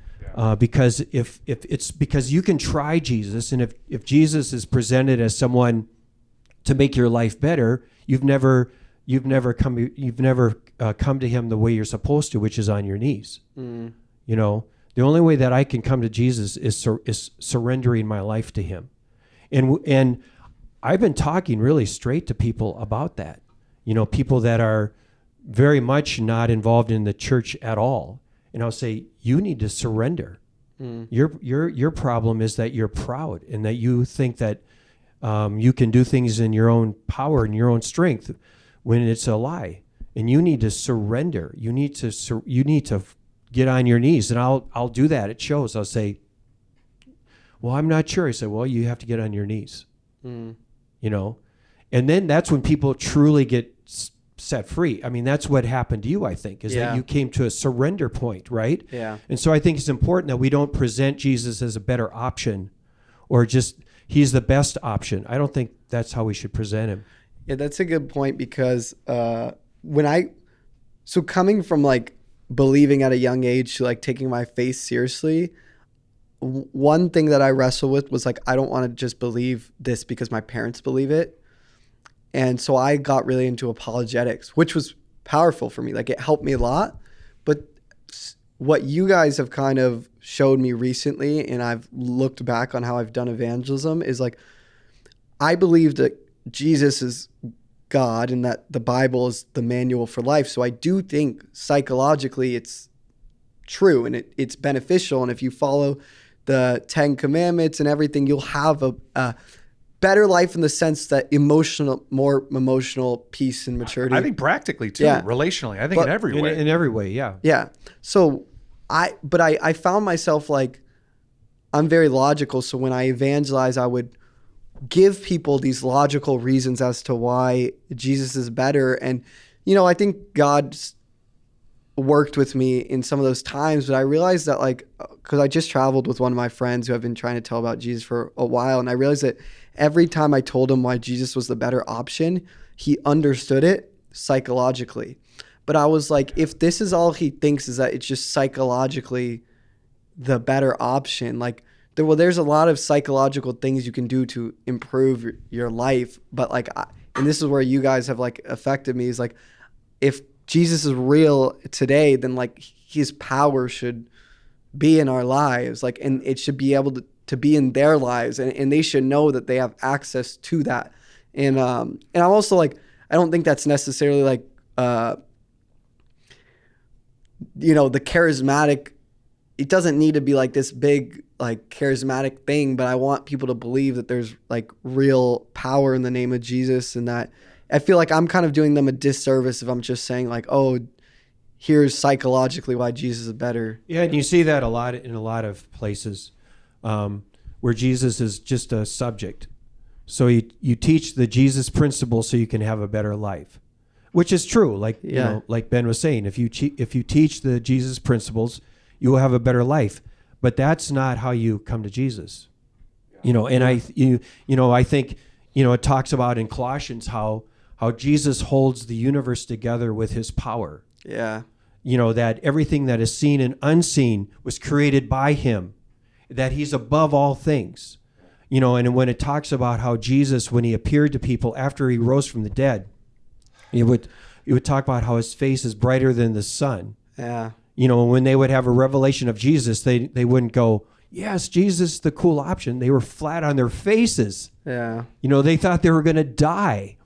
Speaker 3: Because if it's because you can try Jesus, and if Jesus is presented as someone to make your life better, you've never come to him the way you're supposed to, which is on your knees. The only way that I can come to Jesus is surrendering my life to him. And I've been talking really straight to people about that. People that are very much not involved in the church at all. And I'll say, you need to surrender. Your problem is that you're proud and that you think that you can do things in your own power and your own strength, when it's a lie. And you need to surrender. You need to get on your knees. And I'll do that at shows. I'll say, well, I'm not sure. I said, well, you have to get on your knees. And then that's when people truly get set free. I mean, that's what happened to you, I think, is that you came to a surrender point, right?
Speaker 2: Yeah.
Speaker 3: And so I think it's important that we don't present Jesus as a better option, or just he's the best option. I don't think that's how we should present him.
Speaker 2: Yeah, that's a good point because so coming from like believing at a young age to like taking my faith seriously, one thing that I wrestled with was like, I don't want to just believe this because my parents believe it. And so I got really into apologetics, which was powerful for me. Like it helped me a lot. But what you guys have kind of showed me recently, and I've looked back on how I've done evangelism, is like, I believe that Jesus is God and that the Bible is the manual for life. So I do think psychologically it's true and it's beneficial. And if you follow the 10 Commandments and everything, you'll have a better life in the sense that more emotional peace and maturity.
Speaker 1: I think practically too,
Speaker 2: Yeah.
Speaker 1: relationally. I think in every way.
Speaker 3: In every way, yeah.
Speaker 2: Yeah. So I found myself like, I'm very logical. So when I evangelize, I would give people these logical reasons as to why Jesus is better. And, I think God's worked with me in some of those times, but I realized that like, because I just traveled with one of my friends who I've been trying to tell about Jesus for a while. And I realized that every time I told him why Jesus was the better option, he understood it psychologically. But I was like, if this is all he thinks is that it's just psychologically the better option, like, there's a lot of psychological things you can do to improve your life. But like, and this is where you guys have like affected me, is like, if Jesus is real today, then like his power should be in our lives, like, and it should be able to be in their lives, and they should know that they have access to that. And I'm also like, I don't think that's necessarily like, the charismatic, it doesn't need to be like this big, like charismatic thing, but I want people to believe that there's like real power in the name of Jesus, and that I feel like I'm kind of doing them a disservice if I'm just saying like, oh, here's psychologically why Jesus is better.
Speaker 3: Yeah, and you see that a lot in a lot of places where Jesus is just a subject. So you teach the Jesus principle so you can have a better life, which is true. Like like Ben was saying, if you teach the Jesus principles, you will have a better life. But that's not how you come to Jesus. And I think it talks about in Colossians how Jesus holds the universe together with his power.
Speaker 2: Yeah.
Speaker 3: That everything that is seen and unseen was created by him, that he's above all things. And when it talks about how Jesus, when he appeared to people after he rose from the dead, it would talk about how his face is brighter than the sun.
Speaker 2: Yeah.
Speaker 3: When they would have a revelation of Jesus, they wouldn't go, yes, Jesus is the cool option. They were flat on their faces.
Speaker 2: Yeah.
Speaker 3: They thought they were going to die.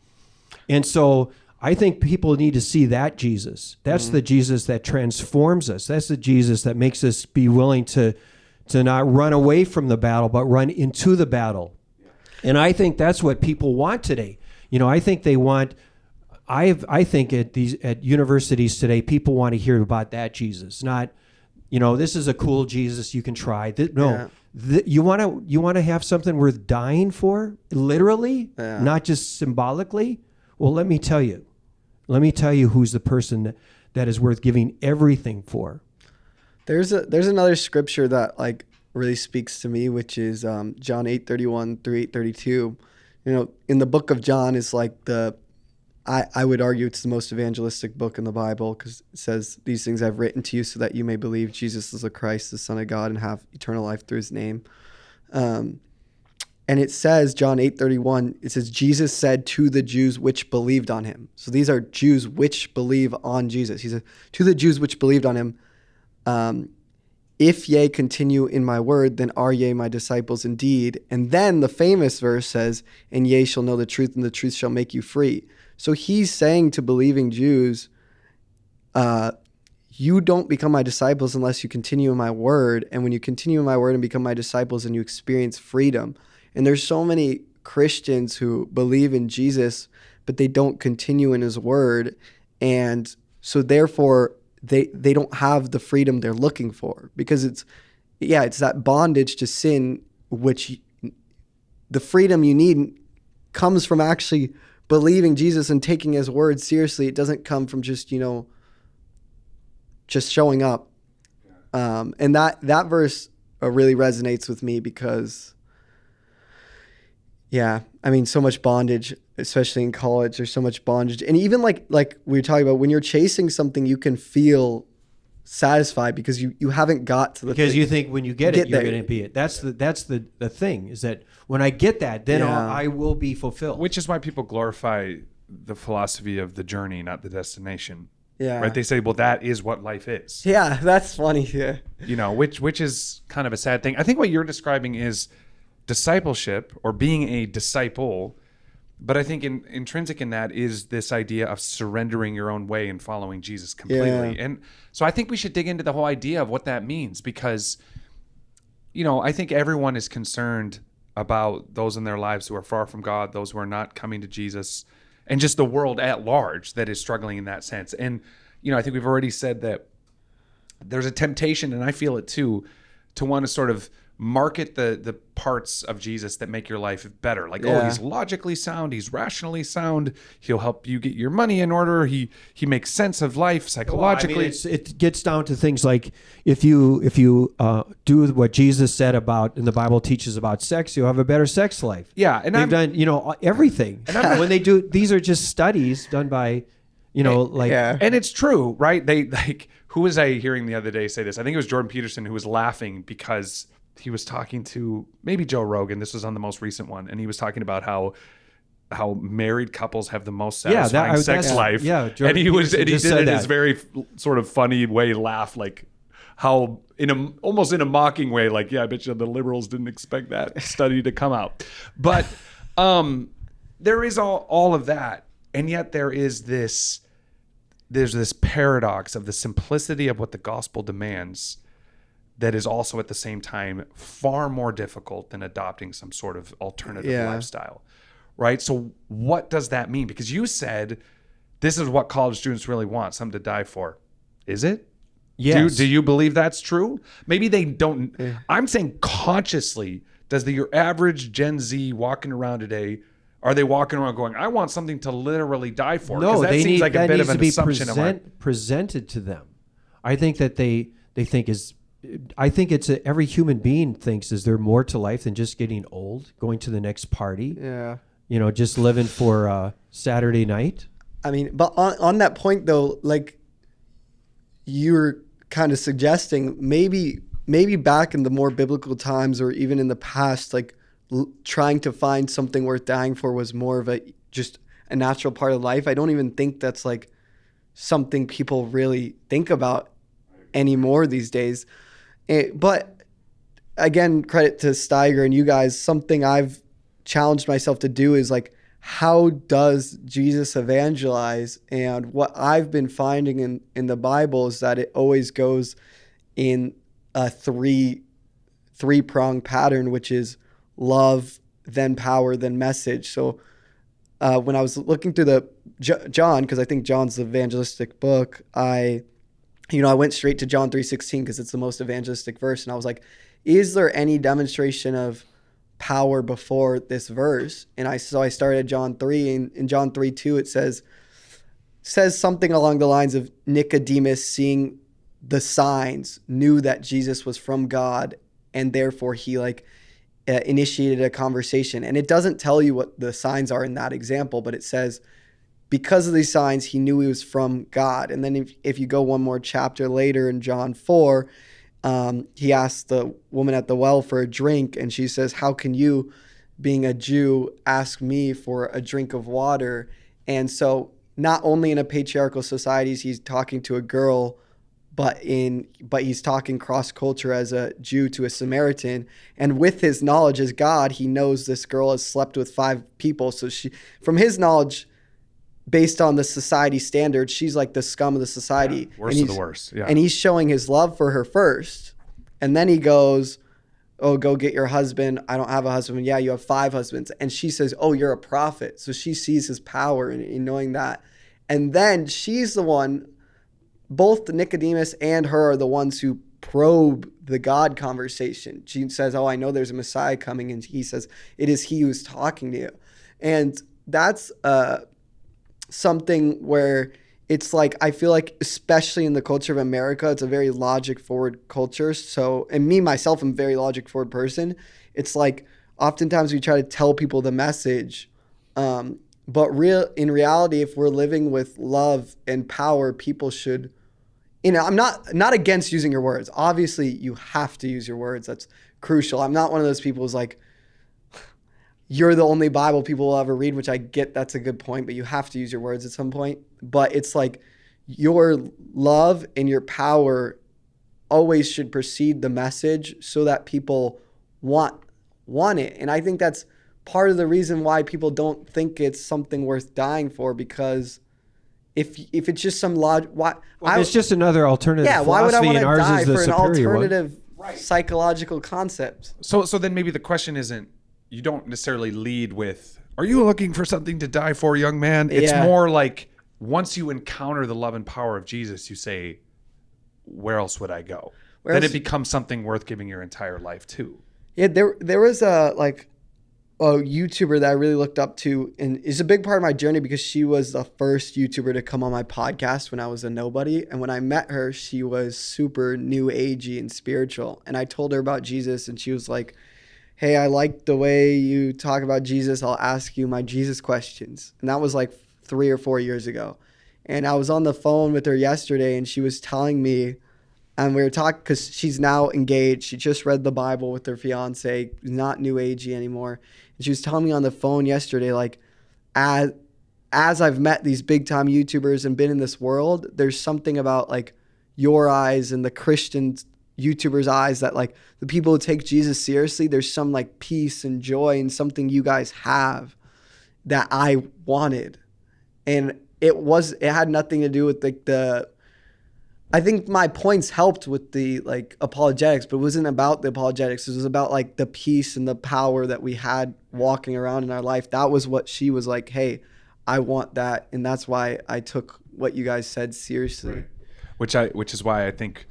Speaker 3: And so I think people need to see that Jesus. That's the Jesus that transforms us. That's the Jesus that makes us be willing to not run away from the battle, but run into the battle. And I think that's what people want today. I think they want... I think at universities today, people want to hear about that Jesus, not, this is a cool Jesus you can try. You want to have something worth dying for, literally, not just symbolically. Well, let me tell you who's the person that is worth giving everything for.
Speaker 2: There's another scripture that like really speaks to me, which is John 8:31 through 8:32. In the book of John is like I would argue it's the most evangelistic book in the Bible, because it says, these things I've written to you so that you may believe Jesus is the Christ, the Son of God, and have eternal life through his name. And it says, John 8:31, it says, Jesus said to the Jews which believed on him. So these are Jews which believe on Jesus. He said, to the Jews which believed on him, if ye continue in my word, then are ye my disciples indeed. And then the famous verse says, and ye shall know the truth, and the truth shall make you free. So he's saying to believing Jews, you don't become my disciples unless you continue in my word. And when you continue in my word and become my disciples, and you experience freedom. And there's so many Christians who believe in Jesus, but they don't continue in his word. And so therefore they don't have the freedom they're looking for, because it's that bondage to sin, which the freedom you need comes from actually believing Jesus and taking his word seriously. It doesn't come from just showing up. And that verse really resonates with me, because Yeah. I mean, so much bondage, especially in college. There's so much bondage. And even like we were talking about, when you're chasing something, you can feel satisfied because you haven't got to the
Speaker 3: Because
Speaker 2: thing.
Speaker 3: you think when you get it, you're
Speaker 2: there.
Speaker 3: going to be it. That's the thing, is that when I get that, then
Speaker 2: Yeah.
Speaker 3: I will be fulfilled.
Speaker 1: Which is why people glorify the philosophy of the journey, not the destination.
Speaker 2: Yeah.
Speaker 1: Right? They say, well, that is what life is.
Speaker 2: Yeah, that's funny. Yeah.
Speaker 1: You know, which is kind of a sad thing. I think what you're describing is discipleship, or being a disciple. But I think intrinsic in that is this idea of surrendering your own way and following Jesus completely.
Speaker 2: Yeah.
Speaker 1: And so I think we should dig into the whole idea of what that means, because, you know, I think everyone is concerned about those in their lives who are far from God, those who are not coming to Jesus, and just the world at large that is struggling in that sense. And, you know, I think we've already said that there's a temptation, and I feel it too, to want to sort of market the parts of Jesus that make your life better. Like, oh, he's logically sound, he's rationally sound, he'll help you get your money in order, he makes sense of life psychologically.
Speaker 3: Well, I mean, it gets down to things like if you do what Jesus said about, and the Bible teaches about sex, you'll have a better sex life.
Speaker 1: Yeah, and
Speaker 3: they've done, you know, everything. And when they do, these are just studies done by, you know, like,
Speaker 1: and it's true, right? They like, who was I hearing the other day say this? I think it was Jordan Peterson, who was laughing because he was talking to maybe Joe Rogan. This was on the most recent one, and he was talking about how married couples have the most satisfying sex life.
Speaker 3: Yeah,
Speaker 1: and he did it in
Speaker 3: that.
Speaker 1: his very sort of funny way, laugh, like how almost in a mocking way, like, yeah, I bet you the liberals didn't expect that study to come out. But there is all of that, and yet there's this paradox of the simplicity of what the gospel demands that is also at the same time far more difficult than adopting some sort of alternative lifestyle, right? So what does that mean? Because you said this is what college students really want, something to die for. Is it?
Speaker 3: yes.
Speaker 1: Do you believe that's true? Maybe they don't. I'm saying consciously, does your average Gen Z walking around today, are they walking around going, I want something to literally die for?
Speaker 3: No,
Speaker 1: that
Speaker 3: they
Speaker 1: seems
Speaker 3: need,
Speaker 1: like a
Speaker 3: that
Speaker 1: bit
Speaker 3: needs
Speaker 1: of an
Speaker 3: to be
Speaker 1: assumption.
Speaker 3: presented to them. I think that they think I think it's every human being thinks, is there more to life than just getting old, going to the next party?
Speaker 2: Yeah.
Speaker 3: You know, just living for Saturday night.
Speaker 2: I mean, but on that point though, like you were kind of suggesting, maybe back in the more biblical times, or even in the past, like trying to find something worth dying for was more of just a natural part of life. I don't even think that's like something people really think about anymore these days. But again, credit to Steiger and you guys, something I've challenged myself to do is like, how does Jesus evangelize? And what I've been finding in the Bible is that it always goes in a three-pronged pattern, which is love, then power, then message. So when I was looking through the John, because I think John's the evangelistic book, I went straight to John 3:16 because it's the most evangelistic verse. And I was like, is there any demonstration of power before this verse? And I started at John 3, and in John 3:2 it says something along the lines of Nicodemus, seeing the signs, knew that Jesus was from God, and therefore he initiated a conversation. And it doesn't tell you what the signs are in that example, but it says because of these signs he knew he was from God. And then if you go one more chapter later in John 4, he asked the woman at the well for a drink, and she says, how can you, being a Jew, ask me for a drink of water? And so not only in a patriarchal society he's talking to a girl, but he's talking cross-culture as a Jew to a Samaritan. And with his knowledge as God, he knows this girl has slept with 5 people. So from his knowledge, based on the society standards, she's like the scum of the society.
Speaker 1: Yeah, worst of the worst. Yeah.
Speaker 2: And he's showing his love for her first. And then he goes, oh, go get your husband. I don't have a husband. Yeah, you have 5 husbands. And she says, oh, you're a prophet. So she sees his power in knowing that. And then she's the one, both Nicodemus and her are the ones who probe the God conversation. She says, oh, I know there's a Messiah coming. And he says, it is he who's talking to you. And that's something where it's like, I feel like, especially in the culture of America, it's a very logic forward culture. So, and me, myself, I'm a very logic forward person. It's like, oftentimes we try to tell people the message. But in reality, if we're living with love and power, people should, I'm not against using your words. Obviously, you have to use your words. That's crucial. I'm not one of those people who's like, you're the only Bible people will ever read, which I get. That's a good point, but you have to use your words at some point. But it's like your love and your power always should precede the message so that people want it. And I think that's part of the reason why people don't think it's something worth dying for, because if it's just some
Speaker 3: it's just another alternative
Speaker 2: why would I
Speaker 3: philosophy,
Speaker 2: want
Speaker 3: and
Speaker 2: to
Speaker 3: ours
Speaker 2: die
Speaker 3: is the
Speaker 2: for an
Speaker 3: superior one.
Speaker 2: alternative psychological concept?
Speaker 1: So then maybe the question isn't, you don't necessarily lead with, are you looking for something to die for, young man? It's more like, once you encounter the love and power of Jesus, you say, where else would I go? Then it becomes something worth giving your entire life to.
Speaker 2: Yeah, there was a YouTuber that I really looked up to, and is a big part of my journey because she was the first YouTuber to come on my podcast when I was a nobody. And when I met her, she was super new agey and spiritual. And I told her about Jesus, and she was like, hey, I like the way you talk about Jesus. I'll ask you my Jesus questions. And that was like 3 or 4 years ago. And I was on the phone with her yesterday, and she was telling me, and we were talking because she's now engaged. She just read the Bible with her fiance, not new agey anymore. And she was telling me on the phone yesterday, like, as I've met these big time YouTubers and been in this world, there's something about like your eyes and the Christian YouTubers' eyes that like the people who take Jesus seriously, there's some like peace and joy and something you guys have that I wanted. And it had nothing to do with like I think my points helped with the like apologetics, but it wasn't about the apologetics. It was about like the peace and the power that we had walking around in our life. That was what she was like, hey, I want that. And that's why I took what you guys said seriously.
Speaker 1: Right. Which is why I think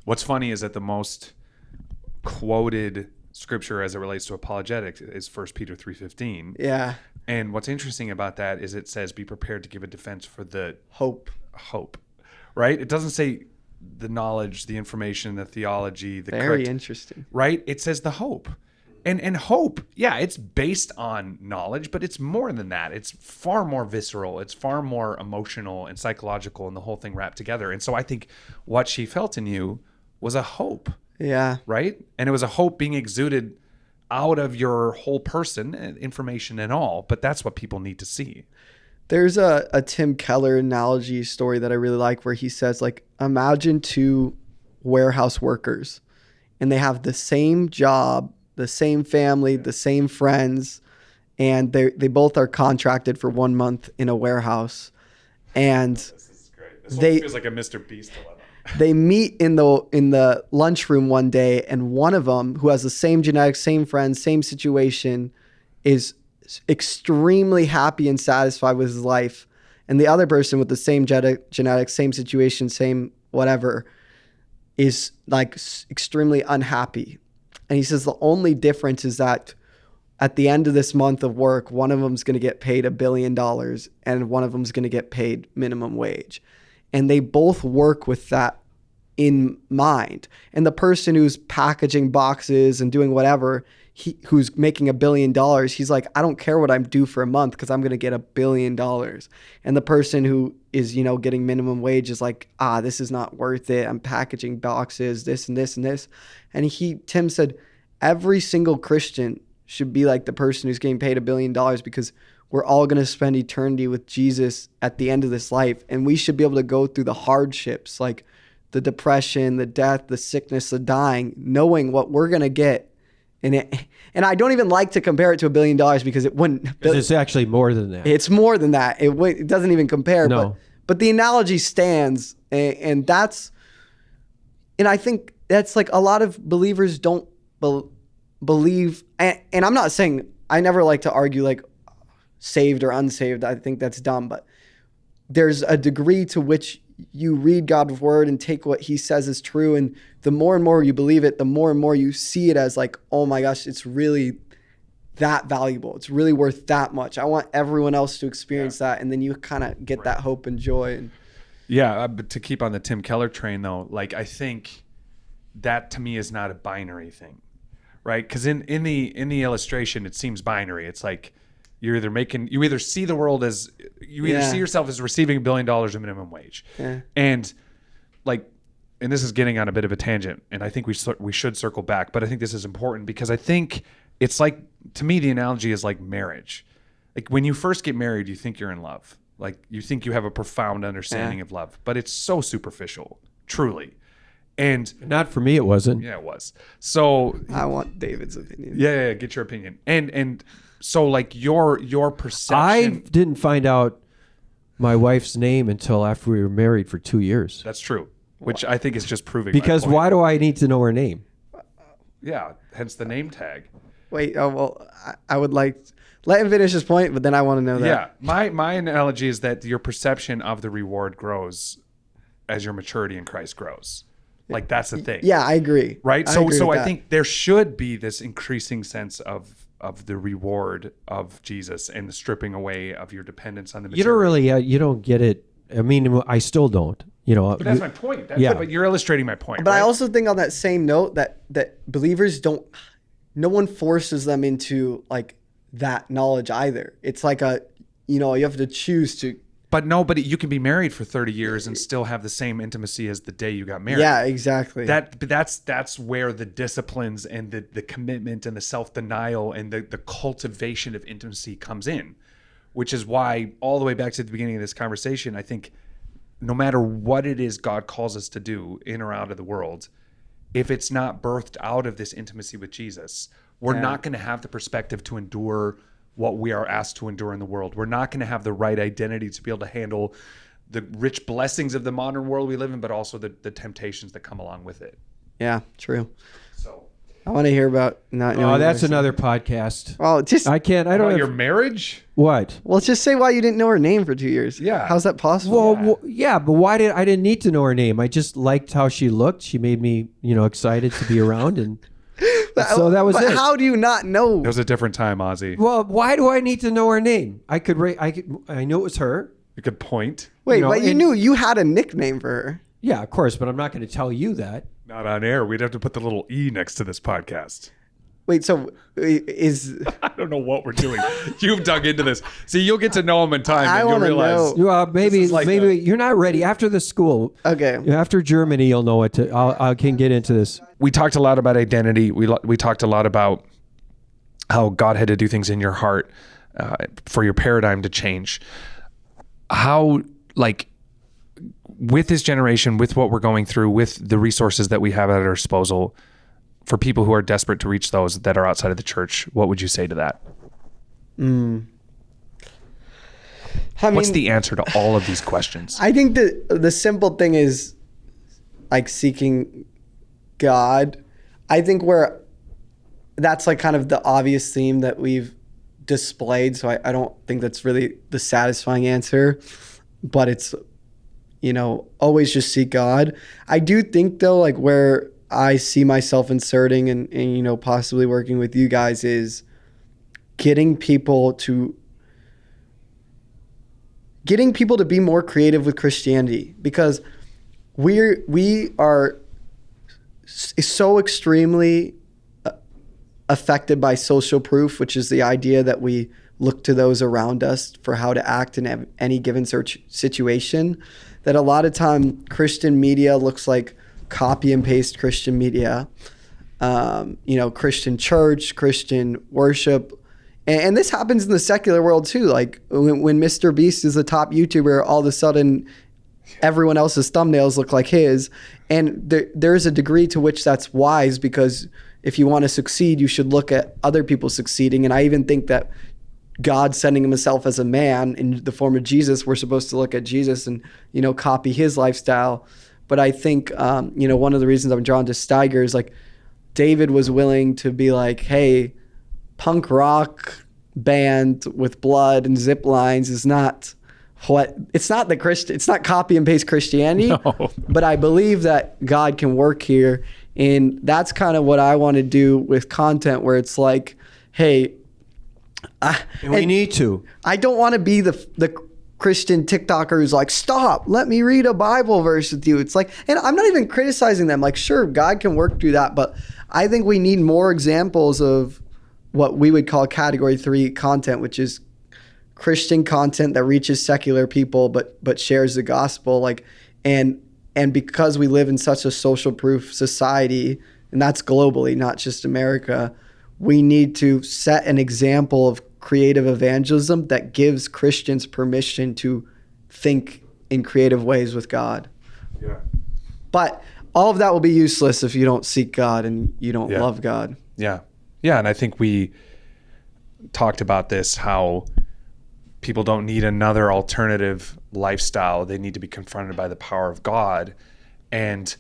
Speaker 1: what's funny is that the most quoted scripture as it relates to apologetics is 1 Peter 3:15.
Speaker 2: Yeah.
Speaker 1: And what's interesting about that is it says, be prepared to give a defense for the hope, right? It doesn't say the knowledge, the information, the theology, the
Speaker 2: very interesting,
Speaker 1: right? It says the hope. And hope, yeah, it's based on knowledge, but it's more than that. It's far more visceral. It's far more emotional and psychological, and the whole thing wrapped together. And so I think what she felt in you was a hope.
Speaker 2: Yeah.
Speaker 1: Right? And it was a hope being exuded out of your whole person, information and all. But that's what people need to see.
Speaker 2: There's a Tim Keller analogy story that I really like where he says, like, imagine 2 warehouse workers and they have the same job, the same family, the same friends, and they both are contracted for 1 month in a warehouse. And
Speaker 1: this is great. This feels like a Mr. Beast dilemma.
Speaker 2: They meet in the lunchroom one day, and one of them, who has the same genetics, same friends, same situation, is extremely happy and satisfied with his life. And the other person with the same genetics, same situation, same whatever, is like extremely unhappy. And he says the only difference is that at the end of this month of work, one of them is going to get paid $1 billion and one of them is going to get paid minimum wage. And they both work with that in mind. And the person who's packaging boxes and doing whatever, who's making $1 billion, he's like, I don't care what I'm due for a month because I'm going to get $1 billion. And the person who is, getting minimum wage is like, this is not worth it. I'm packaging boxes, this and this and this. And Tim said, every single Christian should be like the person who's getting paid $1 billion, because we're all going to spend eternity with Jesus at the end of this life. And we should be able to go through the hardships, like the depression, the death, the sickness, the dying, knowing what we're going to get. And I don't even like to compare it to $1 billion because it wouldn't.
Speaker 3: Because it's actually more than that.
Speaker 2: It's more than that. It doesn't even compare.
Speaker 3: No.
Speaker 2: But the analogy stands. And I think that's like a lot of believers don't believe. And I'm not saying, I never like to argue like saved or unsaved. I think that's dumb. But there's a degree to which you read God's word and take what he says is true. And the more and more you believe it, the more and more you see it as like, oh my gosh, it's really that valuable. It's really worth that much. I want everyone else to experience that. And then you kind of get that hope and joy.
Speaker 1: But to keep on the Tim Keller train though, like I think that to me is not a binary thing, right? Because in the illustration, it seems binary. It's like you either see the world as you either see yourself as receiving $1 billion of minimum wage, and this is getting on a bit of a tangent, and I think we should circle back, but I think this is important because I think it's like, to me, the analogy is like marriage. Like when you first get married, you think you're in love. Like you think you have a profound understanding of love, but it's so superficial, truly. And
Speaker 3: not for me, it wasn't.
Speaker 1: Yeah, it was. So
Speaker 2: I want David's opinion.
Speaker 1: Yeah, get your opinion. And so like your perception.
Speaker 3: I didn't find out my wife's name until after we were married for 2 years.
Speaker 1: That's true, which I think is just proving.
Speaker 3: Because
Speaker 1: my point.
Speaker 3: why do I need to know her name?
Speaker 1: Yeah, hence the name tag.
Speaker 2: Wait, I would like let him finish his point, but then I want to know that.
Speaker 1: Yeah, my analogy is that your perception of the reward grows as your maturity in Christ grows. Like that's the thing.
Speaker 2: Yeah, I agree.
Speaker 1: Right?
Speaker 2: I agree with
Speaker 1: I
Speaker 2: that.
Speaker 1: think there should be this increasing sense of the reward of Jesus and the stripping away of your dependence on the material.
Speaker 3: You don't get it. I mean, I still don't.
Speaker 1: But that's my point. But you're illustrating my point.
Speaker 2: But
Speaker 1: right?
Speaker 2: I also think on that same note that believers don't, no one forces them into like that knowledge either. It's like you have to choose to.
Speaker 1: But you can be married for 30 years and still have the same intimacy as the day you got married.
Speaker 2: Yeah, exactly.
Speaker 1: That's where the disciplines and the commitment and the self-denial and the cultivation of intimacy comes in, which is why all the way back to the beginning of this conversation, I think no matter what it is God calls us to do in or out of the world, if it's not birthed out of this intimacy with Jesus, we're not going to have the perspective to endure what we are asked to endure in the world. We're not going to have the right identity to be able to handle the rich blessings of the modern world we live in, but also the temptations that come along with it.
Speaker 2: Yeah, true.
Speaker 1: So
Speaker 2: I want to hear about not knowing.
Speaker 3: Oh, that's another podcast.
Speaker 2: Well,
Speaker 3: I can't. I don't.
Speaker 1: About
Speaker 3: Have,
Speaker 1: your marriage?
Speaker 3: What?
Speaker 2: Well, just say why you didn't know her name for 2 years.
Speaker 1: Yeah.
Speaker 2: How's that possible?
Speaker 3: Well, yeah, but why I didn't need to know her name. I just liked how she looked. She made me, excited to be around, and so that was
Speaker 2: but
Speaker 3: it.
Speaker 2: How do you not know?
Speaker 1: It was a different time, Ozzy.
Speaker 3: Well, why do I need to know her name? I knew it was her.
Speaker 1: You could point.
Speaker 2: Wait,
Speaker 3: but
Speaker 2: you knew you had a nickname for her.
Speaker 3: Yeah, of course, but I'm not going to tell you that.
Speaker 1: Not on air. We'd have to put the little E next to this podcast.
Speaker 2: Wait, so is
Speaker 1: I don't know what we're doing. You've dug into this. See, you'll get to know them in time,
Speaker 2: I
Speaker 1: and you'll
Speaker 2: wanna
Speaker 1: realize.
Speaker 2: know.
Speaker 3: Maybe you're not ready. After the school,
Speaker 2: okay?
Speaker 3: After Germany, you'll know what to. I can get into this.
Speaker 1: We talked a lot about identity. We talked a lot about how God had to do things in your heart for your paradigm to change. How, with this generation, with what we're going through, with the resources that we have at our disposal, for people who are desperate to reach those that are outside of the church, what would you say to that? What's the answer to all of these questions?
Speaker 2: I think that the simple thing is like seeking God. I think that's like kind of the obvious theme that we've displayed. So I don't think that's really the satisfying answer, but it's, always just seek God. I do think though, like where I see myself inserting and possibly working with you guys is getting people to be more creative with Christianity, because we are so extremely affected by social proof, which is the idea that we look to those around us for how to act in any given situation, that a lot of time Christian media looks like copy and paste Christian media, Christian church, Christian worship. And this happens in the secular world too. Like when Mr. Beast is the top YouTuber, all of a sudden everyone else's thumbnails look like his. And there's a degree to which that's wise, because if you want to succeed, you should look at other people succeeding. And I even think that God sending himself as a man in the form of Jesus, we're supposed to look at Jesus and, copy his lifestyle. But I think, one of the reasons I'm drawn to Steiger is like David was willing to be like, hey, punk rock band with blood and zip lines is not it's not copy and paste Christianity. No. But I believe that God can work here. And that's kind of what I want to do with content, where it's like, hey,
Speaker 3: we need to.
Speaker 2: I don't want to be the Christian TikToker who's like, stop, let me read a Bible verse with you. It's like, and I'm not even criticizing them. Like, sure, God can work through that, but I think we need more examples of what we would call category 3 content, which is Christian content that reaches secular people, but shares the gospel. Like, and because we live in such a social proof society, and that's globally, not just America, we need to set an example of creative evangelism that gives Christians permission to think in creative ways with God.
Speaker 1: Yeah.
Speaker 2: But all of that will be useless if you don't seek God and you don't love God.
Speaker 1: Yeah. Yeah. And I think we talked about this, how people don't need another alternative lifestyle. They need to be confronted by the power of God. And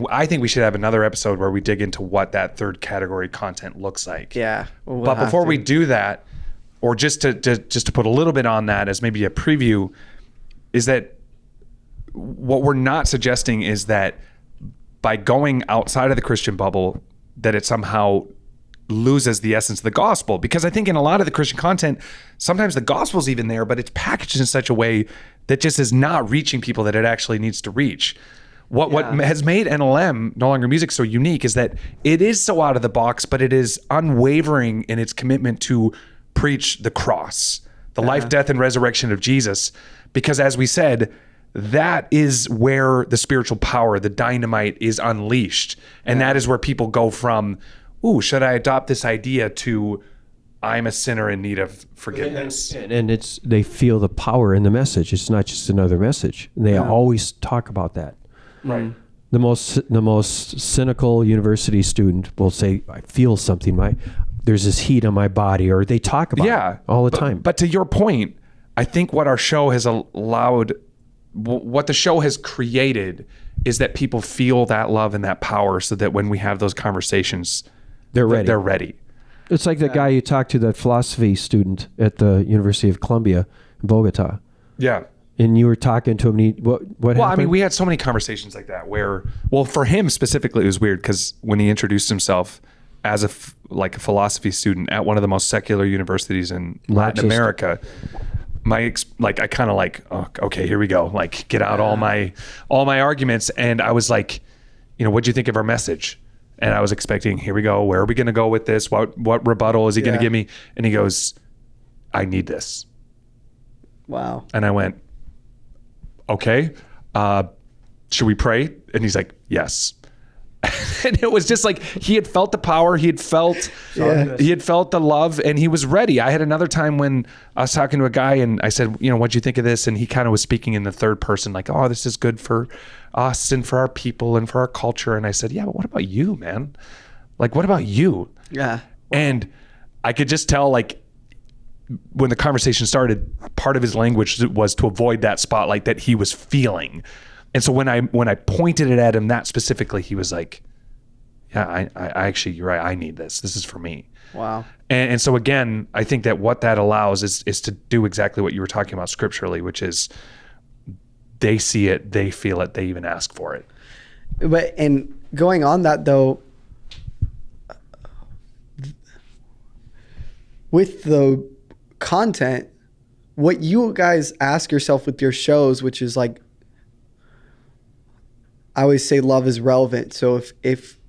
Speaker 1: I think we should have another episode where we dig into what that third category content looks like.
Speaker 2: Yeah.
Speaker 1: But before we do that, or just to put a little bit on that as maybe a preview, is that what we're not suggesting is that by going outside of the Christian bubble, that it somehow loses the essence of the gospel. Because I think in a lot of the Christian content, sometimes the gospel's even there, but it's packaged in such a way that just is not reaching people that it actually needs to reach. What has made NLM, No Longer Music, so unique is that it is so out of the box, but it is unwavering in its commitment to preach the cross, the life, death, and resurrection of Jesus. Because as we said, that is where the spiritual power, the dynamite, is unleashed. And that is where people go from, ooh, should I adopt this idea, to I'm a sinner in need of forgiveness.
Speaker 3: And they feel the power in the message. It's not just another message. And they always talk about that.
Speaker 1: Right.
Speaker 3: The most cynical university student will say, I feel something. There's this heat on my body, or they talk about it all the time.
Speaker 1: But to your point, I think what our show has allowed, what the show has created, is that people feel that love and that power, so that when we have those conversations,
Speaker 3: they're ready.
Speaker 1: They're ready.
Speaker 3: It's like the guy you talked to, that philosophy student at the University of Columbia in Bogota.
Speaker 1: Yeah.
Speaker 3: And you were talking to him, and what happened?
Speaker 1: Well, I mean, we had so many conversations like that where, well, for him specifically, it was weird because when he introduced himself as a philosophy student at one of the most secular universities in Latin America, I kind of like, oh, okay, here we go. Like, get out all my arguments. And I was like, what'd you think of our message? And I was expecting, here we go. Where are we going to go with this? What rebuttal is he going to give me? And he goes, I need this.
Speaker 2: Wow.
Speaker 1: And I went, okay, should we pray? And he's like, yes. And it was just like, he had felt the power, he had felt the love, and he was ready. I had another time when I was talking to a guy and I said, what'd you think of this? And he kind of was speaking in the third person, like, oh, this is good for us and for our people and for our culture. And I said, yeah, but what about you, man? Like, what about you?
Speaker 2: Yeah.
Speaker 1: And I could just tell, like, when the conversation started, part of his language was to avoid that spotlight that he was feeling. And so when I pointed it at him that specifically, he was like, yeah, I actually, you're right. I need this. This is for me.
Speaker 2: Wow.
Speaker 1: And so again, I think that what that allows is to do exactly what you were talking about scripturally, which is they see it, they feel it, they even ask for it.
Speaker 2: But, and going on that though, with the content, what you guys ask yourself with your shows, which is like, I always say love is relevant. So if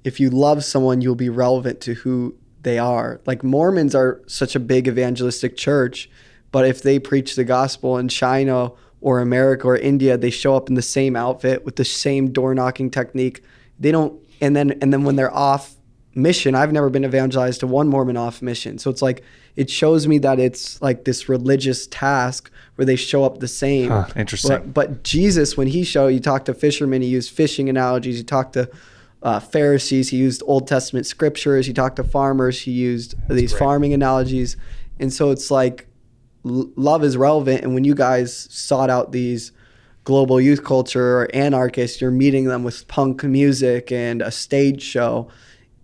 Speaker 2: you love someone, you'll be relevant to who they are. Like, Mormons are such a big evangelistic church, but if they preach the gospel in China or America or India, they show up in the same outfit with the same door knocking technique. They don't, and then when they're off mission, I've never been evangelized to one Mormon off mission. So it's like, it shows me that it's like this religious task where they show up the same.
Speaker 1: Huh, interesting.
Speaker 2: But Jesus, when he talked to fishermen, he used fishing analogies. He talked to Pharisees, he used Old Testament scriptures. He talked to farmers, he used these farming analogies. And so it's like, love is relevant. And when you guys sought out these global youth culture or anarchists, you're meeting them with punk music and a stage show.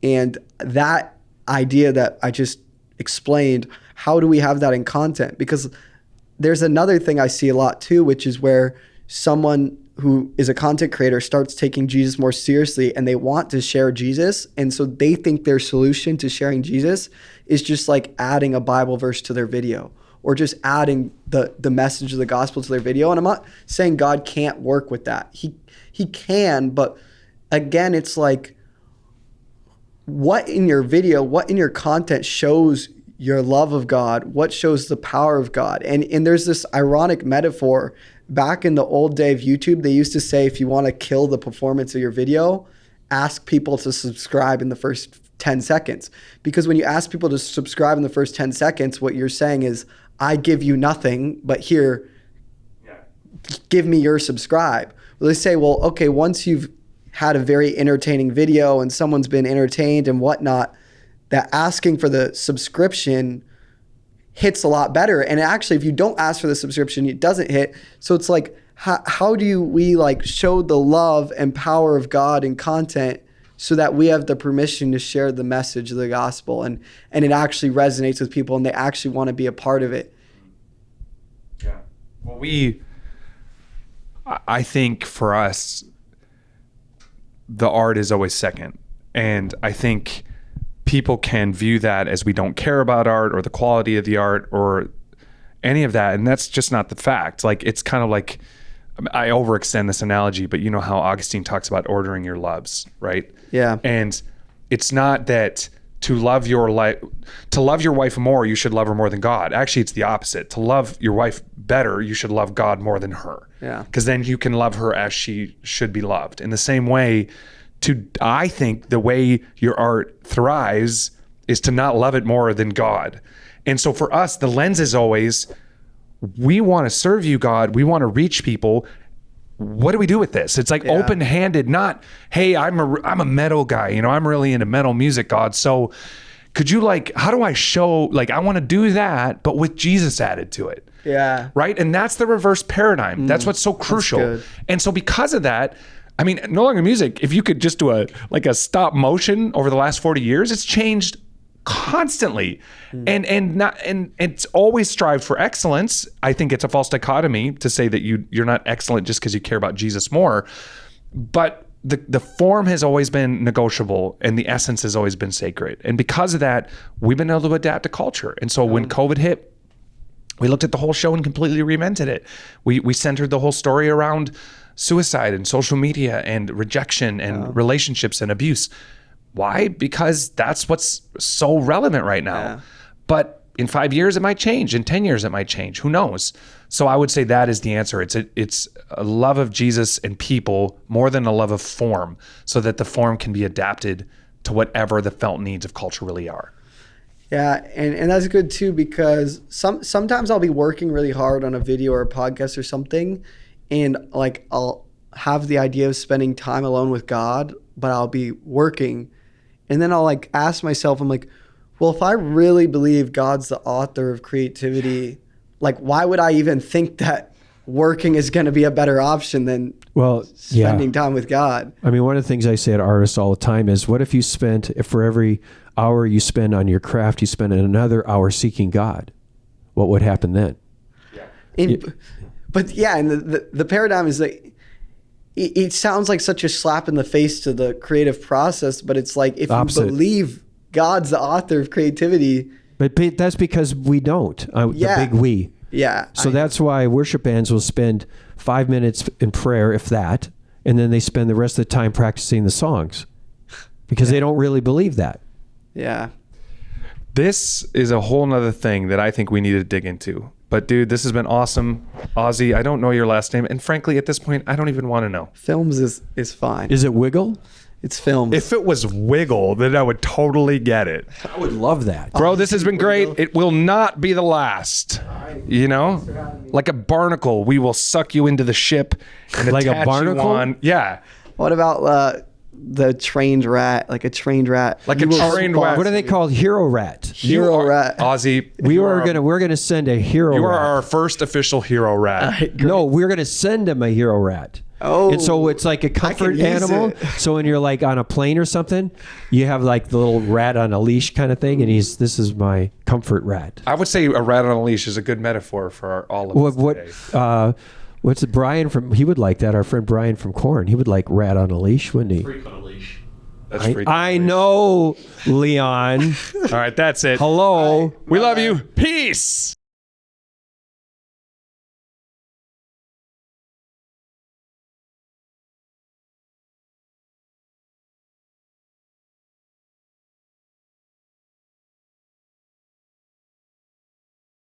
Speaker 2: And that idea that I just explained, how do we have that in content? Because there's another thing I see a lot too, which is where someone who is a content creator starts taking Jesus more seriously and they want to share Jesus. And so they think their solution to sharing Jesus is just like adding a Bible verse to their video or just adding the message of the gospel to their video. And I'm not saying God can't work with that. He can, but again, it's like, what in your video, what in your content shows your love of God, what shows the power of God. And there's this ironic metaphor. Back in the old day of YouTube, they used to say, if you want to kill the performance of your video, ask people to subscribe in the first 10 seconds. Because when you ask people to subscribe in the first 10 seconds, what you're saying is, I give you nothing, but here, give me your subscribe. Well, they say, well, okay, once you've had a very entertaining video and someone's been entertained and whatnot, that asking for the subscription hits a lot better. And actually, if you don't ask for the subscription, it doesn't hit. So it's like, how do we like show the love and power of God in content so that we have the permission to share the message of the gospel and it actually resonates with people and they actually want to be a part of it?
Speaker 1: Yeah. Well, I think for us, the art is always second. And I think people can view that as we don't care about art or the quality of the art or any of that. And that's just not the fact. Like, it's kind of like, I overextend this analogy, but you know how Augustine talks about ordering your loves, right?
Speaker 2: Yeah.
Speaker 1: And it's not that to love your wife more, you should love her more than God. Actually, it's the opposite. To love your wife better, you should love God more than her.
Speaker 2: Yeah.
Speaker 1: Because then you can love her as she should be loved. In the same way, I think the way your art thrives is to not love it more than God. And so for us, the lens is always, we want to serve you, God. We want to reach people. What do we do with this? It's like open-handed, not, hey, I'm a metal guy. You know, I'm really into metal music, God. So could you how do I show, I want to do that, but with Jesus added to it.
Speaker 2: Yeah.
Speaker 1: Right. And that's the reverse paradigm. That's what's so crucial. And so because of that, I mean, No Longer Music, if you could just do a stop motion over the last 40 years, it's changed constantly. And it's always strived for excellence. I think it's a false dichotomy to say that you're not excellent just because you care about Jesus more. But the form has always been negotiable and the essence has always been sacred. And because of that, we've been able to adapt to culture. And so when COVID hit, we looked at the whole show and completely reinvented it. We centered the whole story around suicide and social media and rejection and relationships and abuse. Why? Because that's what's so relevant right now. Yeah. But in 5 years, it might change. In 10 years, it might change. Who knows? So I would say that is the answer. It's a love of Jesus and people more than a love of form, so that the form can be adapted to whatever the felt needs of culture really are.
Speaker 2: Yeah, and that's good too, because sometimes I'll be working really hard on a video or a podcast or something, and I'll have the idea of spending time alone with God, but I'll be working, and then I'll ask myself, I'm like, well, if I really believe God's the author of creativity, why would I even think that working is going to be a better option than spending time with God?
Speaker 3: I mean, one of the things I say to artists all the time is, what if for every hour you spend on your craft, you spend another hour seeking God? What would happen then?
Speaker 2: And the paradigm is it sounds like such a slap in the face to the creative process, but it's like, if you believe God's the author of creativity.
Speaker 3: But that's because we don't. The big we.
Speaker 2: Yeah.
Speaker 3: So that's why worship bands will spend 5 minutes in prayer, if that, and then they spend the rest of the time practicing the songs because they don't really believe that.
Speaker 2: Yeah.
Speaker 1: This is a whole nother thing that I think we need to dig into. But dude, this has been awesome. Ozzy, I don't know your last name. And frankly, at this point, I don't even want to know.
Speaker 2: Films is fine.
Speaker 3: Is it Wiggle?
Speaker 2: It's Films.
Speaker 1: If it was Wiggle, then I would totally get it.
Speaker 3: I would love that.
Speaker 1: Bro, this has been great. It will not be the last. You know? Like a barnacle, we will suck you into the ship and
Speaker 3: like
Speaker 1: attach
Speaker 3: a barnacle?
Speaker 1: you on. Yeah.
Speaker 2: What about the trained rat? Like a trained rat.
Speaker 1: Like a trained rat.
Speaker 3: What are they called? Hero rat.
Speaker 2: Hero rat.
Speaker 1: Ozzy.
Speaker 3: We're gonna send a hero rat.
Speaker 1: You are our first official hero rat.
Speaker 3: No, we're gonna send him a hero rat.
Speaker 2: Oh,
Speaker 3: and so it's like a comfort animal. So when you're on a plane or something, you have the little rat on a leash kind of thing, and this is my comfort rat.
Speaker 1: I would say a rat on a leash is a good metaphor for all of us today.
Speaker 3: What's it, Brian he would like that. Our friend Brian from Korn, he would like rat on a leash, wouldn't he?
Speaker 4: Freak on a leash.
Speaker 1: That's freak.
Speaker 3: I know, Leon.
Speaker 1: All right, that's it.
Speaker 3: Hello.
Speaker 1: We love you. Peace.